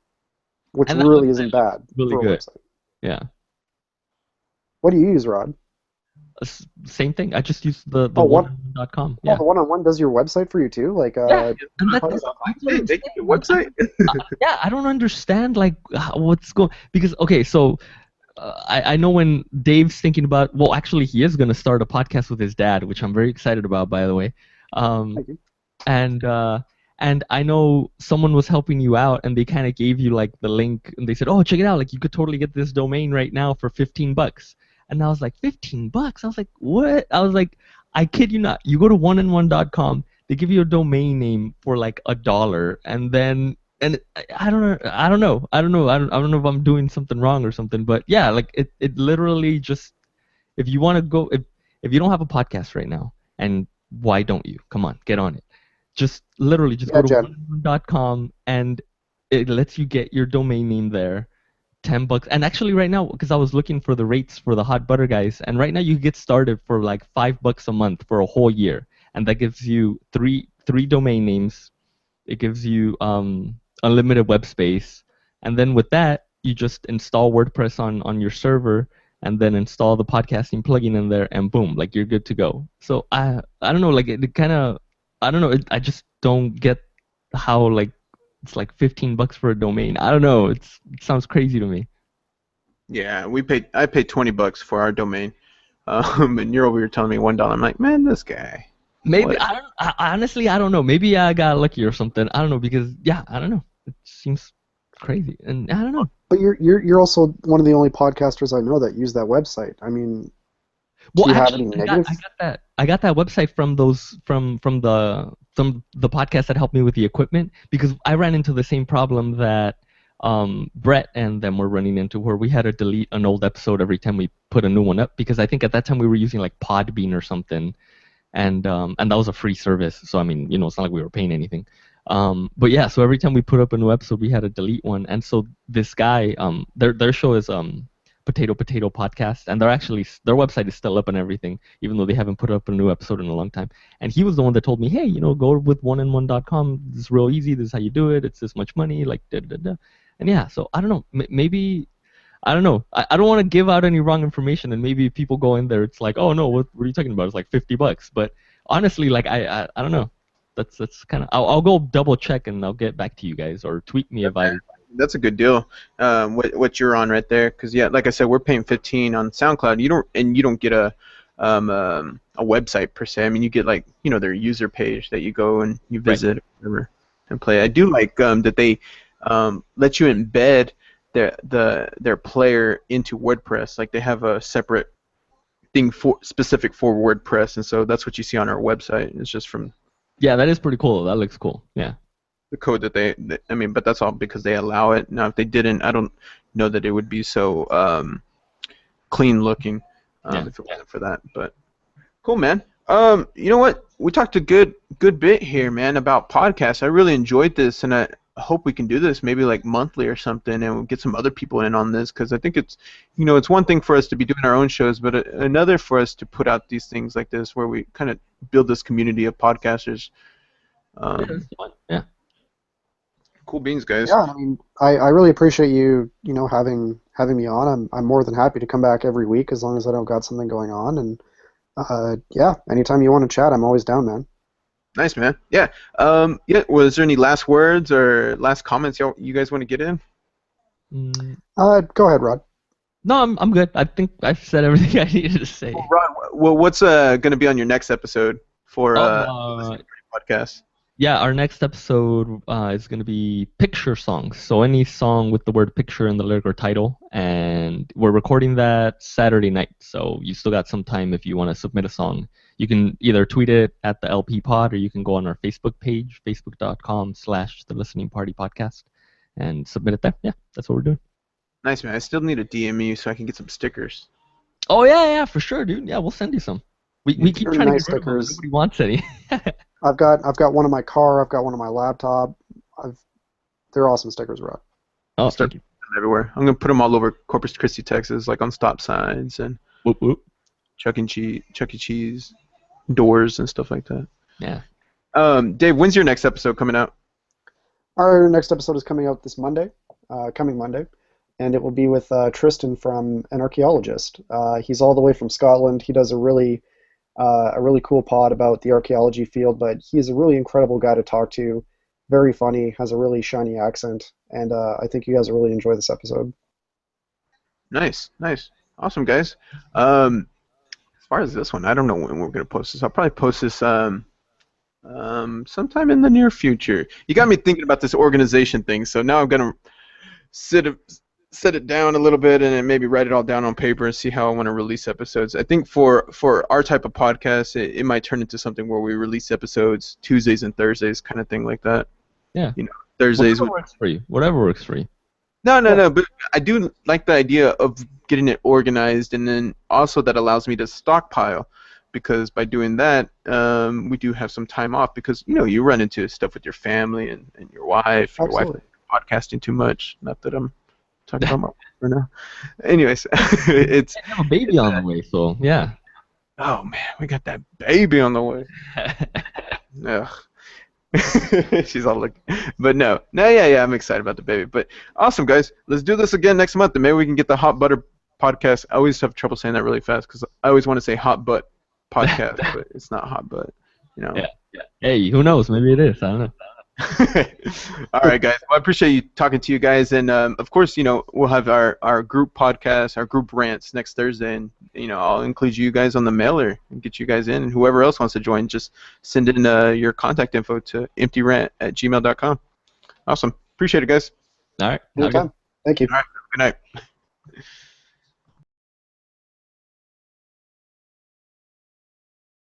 Speaker 5: which really isn't bad.
Speaker 6: Really
Speaker 5: for a
Speaker 6: good.
Speaker 5: website.
Speaker 6: Yeah.
Speaker 5: What do you use, Rod?
Speaker 6: Same thing. I just use the one.com.
Speaker 5: Yeah. Oh, the one-on-one does your website for you too, like
Speaker 6: and
Speaker 4: they get your website.
Speaker 6: Yeah, I don't understand like what's going, because okay, so I know when Dave's thinking about, well, actually he is going to start a podcast with his dad, which I'm very excited about, by the way.
Speaker 5: Thank you.
Speaker 6: And I know someone was helping you out, and they kind of gave you like the link, and they said, oh, check it out, like you could totally get this domain right now for $15. And I was like, $15? I was like, what? I was like, I kid you not. You go to oneandone.com, they give you a domain name for like $1, and then I don't know if I'm doing something wrong or something, but yeah, like it literally just, if you want to go, if you don't have a podcast right now, and why don't you? Come on, get on it. Just literally just go to oneandone.com, and it lets you get your domain name there. $10, and actually right now, because I was looking for the rates for the Hot Butter guys, and right now you get started for like $5 a month for a whole year, and that gives you three domain names. It gives you unlimited web space, and then with that you just install WordPress on your server, and then install the podcasting plugin in there, and boom, like you're good to go. So I don't know, like it kind of, I don't know, I just don't get how like it's like $15 for a domain. I don't know. It sounds crazy to me.
Speaker 4: Yeah, I paid $20 for our domain, and you're over here telling me $1. I'm like, man, this guy.
Speaker 6: Maybe honestly, I don't know. Maybe I got lucky or something. I don't know, because yeah, I don't know. It seems crazy, and I don't know.
Speaker 5: But you're also one of the only podcasters I know that use that website. I mean,
Speaker 6: well,
Speaker 5: do you
Speaker 6: actually,
Speaker 5: have any negatives?
Speaker 6: I got that website from the podcast that helped me with the equipment, because I ran into the same problem that Brett and them were running into, where we had to delete an old episode every time we put a new one up, because I think at that time we were using like Podbean or something, and that was a free service, so I mean, it's not like we were paying anything. But yeah, so every time we put up a new episode, we had to delete one, and so this guy, their show is Potato Podcast, and their website is still up and everything, even though they haven't put up a new episode in a long time. And he was the one that told me, hey, go with oneandone.com. This is real easy. This is how you do it. It's this much money. Like da da da. And yeah, so I don't know. Maybe. I don't know. I don't want to give out any wrong information, and maybe if people go in there, it's like, oh no, what are you talking about? It's like $50. But honestly, like I don't know. That's kind of. I'll go double check and I'll get back to you guys, or tweet me if I.
Speaker 4: That's a good deal. What you're on right there, because yeah, like I said, we're paying $15 on SoundCloud. You don't get a website per se. I mean, you get like their user page that you go and you visit or whatever and play. I do like that they let you embed their player into WordPress. Like they have a separate thing specific for WordPress, and so that's what you see on our website. It's just from.
Speaker 6: Yeah, that is pretty cool. That looks cool. Yeah.
Speaker 4: The code that I mean, but that's all because they allow it. Now, if they didn't, I don't know that it would be so clean looking if it wasn't for that. But cool, man. You know what? We talked a good bit here, man, about podcasts. I really enjoyed this, and I hope we can do this maybe like monthly or something, and we'll get some other people in on this, because I think it's it's one thing for us to be doing our own shows, but another for us to put out these things like this where we kind of build this community of podcasters.
Speaker 6: Yeah.
Speaker 4: Cool beans, guys.
Speaker 5: Yeah, I mean, I really appreciate you having me on. I'm more than happy to come back every week as long as I don't got something going on. And yeah, anytime you want to chat, I'm always down, man.
Speaker 4: Nice, man. Yeah. Yeah. Was there any last words or last comments you guys want to get in?
Speaker 5: Go ahead, Rod.
Speaker 6: No, I'm good. I think I've said everything I needed to say.
Speaker 4: Well, Rod, what's going to be on your next episode for podcast?
Speaker 6: Yeah, our next episode is going to be picture songs. So any song with the word picture in the lyric or title, and we're recording that Saturday night. So you still got some time if you want to submit a song. You can either tweet it at the LP Pod, or you can go on our Facebook page, facebook.com/The Listening Party Podcast, and submit it there. Yeah, that's what we're doing. Nice, man. I still need a DM you so I can get some stickers. Oh yeah, for sure, dude. Yeah, we'll send you some. We keep trying to get rid of them. Nobody wants any.
Speaker 5: I've got one on my car. I've got one on my laptop. They're awesome stickers, Rod.
Speaker 6: Oh, thank you.
Speaker 4: Everywhere. I'm gonna put them all over Corpus Christi, Texas, like on stop signs and
Speaker 6: whoop whoop.
Speaker 4: Chuck E. Cheese doors and stuff like that.
Speaker 6: Yeah.
Speaker 4: Dave, when's your next episode coming out?
Speaker 5: Our next episode is coming out this Monday, coming Monday, and it will be with Tristan from An Archaeologist. He's all the way from Scotland. He does a really cool pod about the archaeology field, but he's a really incredible guy to talk to. Very funny, has a really shiny accent, and I think you guys will really enjoy this episode. Nice. Awesome, guys. As far as this one, I don't know when we're going to post this. I'll probably post this sometime in the near future. You got me thinking about this organization thing, so now I'm going to set it down a little bit and then maybe write it all down on paper and see how I want to release episodes. I think for our type of podcast, it might turn into something where we release episodes Tuesdays and Thursdays, kind of thing like that.
Speaker 6: Yeah.
Speaker 4: Thursdays.
Speaker 6: Whatever works for you. Whatever works for you.
Speaker 4: No, but I do like the idea of getting it organized, and then also that allows me to stockpile, because by doing that, we do have some time off, because, you run into stuff with your family and your wife. Your wife is podcasting too much. Not that I'm talking about my wife right now. Anyways, it's...
Speaker 6: I have a baby on the way, so yeah.
Speaker 4: Oh, man, we got that baby on the way. Ugh. She's all looking, but no, yeah, I'm excited about the baby. But awesome, guys, let's do this again next month, and maybe we can get the Hot Butter Podcast. I always have trouble saying that really fast because I always want to say Hot Butt Podcast, but it's not Hot Butt, Yeah.
Speaker 6: Hey, who knows? Maybe it is. I don't know.
Speaker 4: All right, guys. Well, I appreciate you talking to you guys, and of course, we'll have our group podcast, our group rants next Thursday, and I'll include you guys on the mailer and get you guys in, and whoever else wants to join, just send in your contact info to emptyrant@gmail.com. Awesome. Appreciate it, guys.
Speaker 6: All right.
Speaker 5: Anytime. Thank you.
Speaker 4: All right. Good night.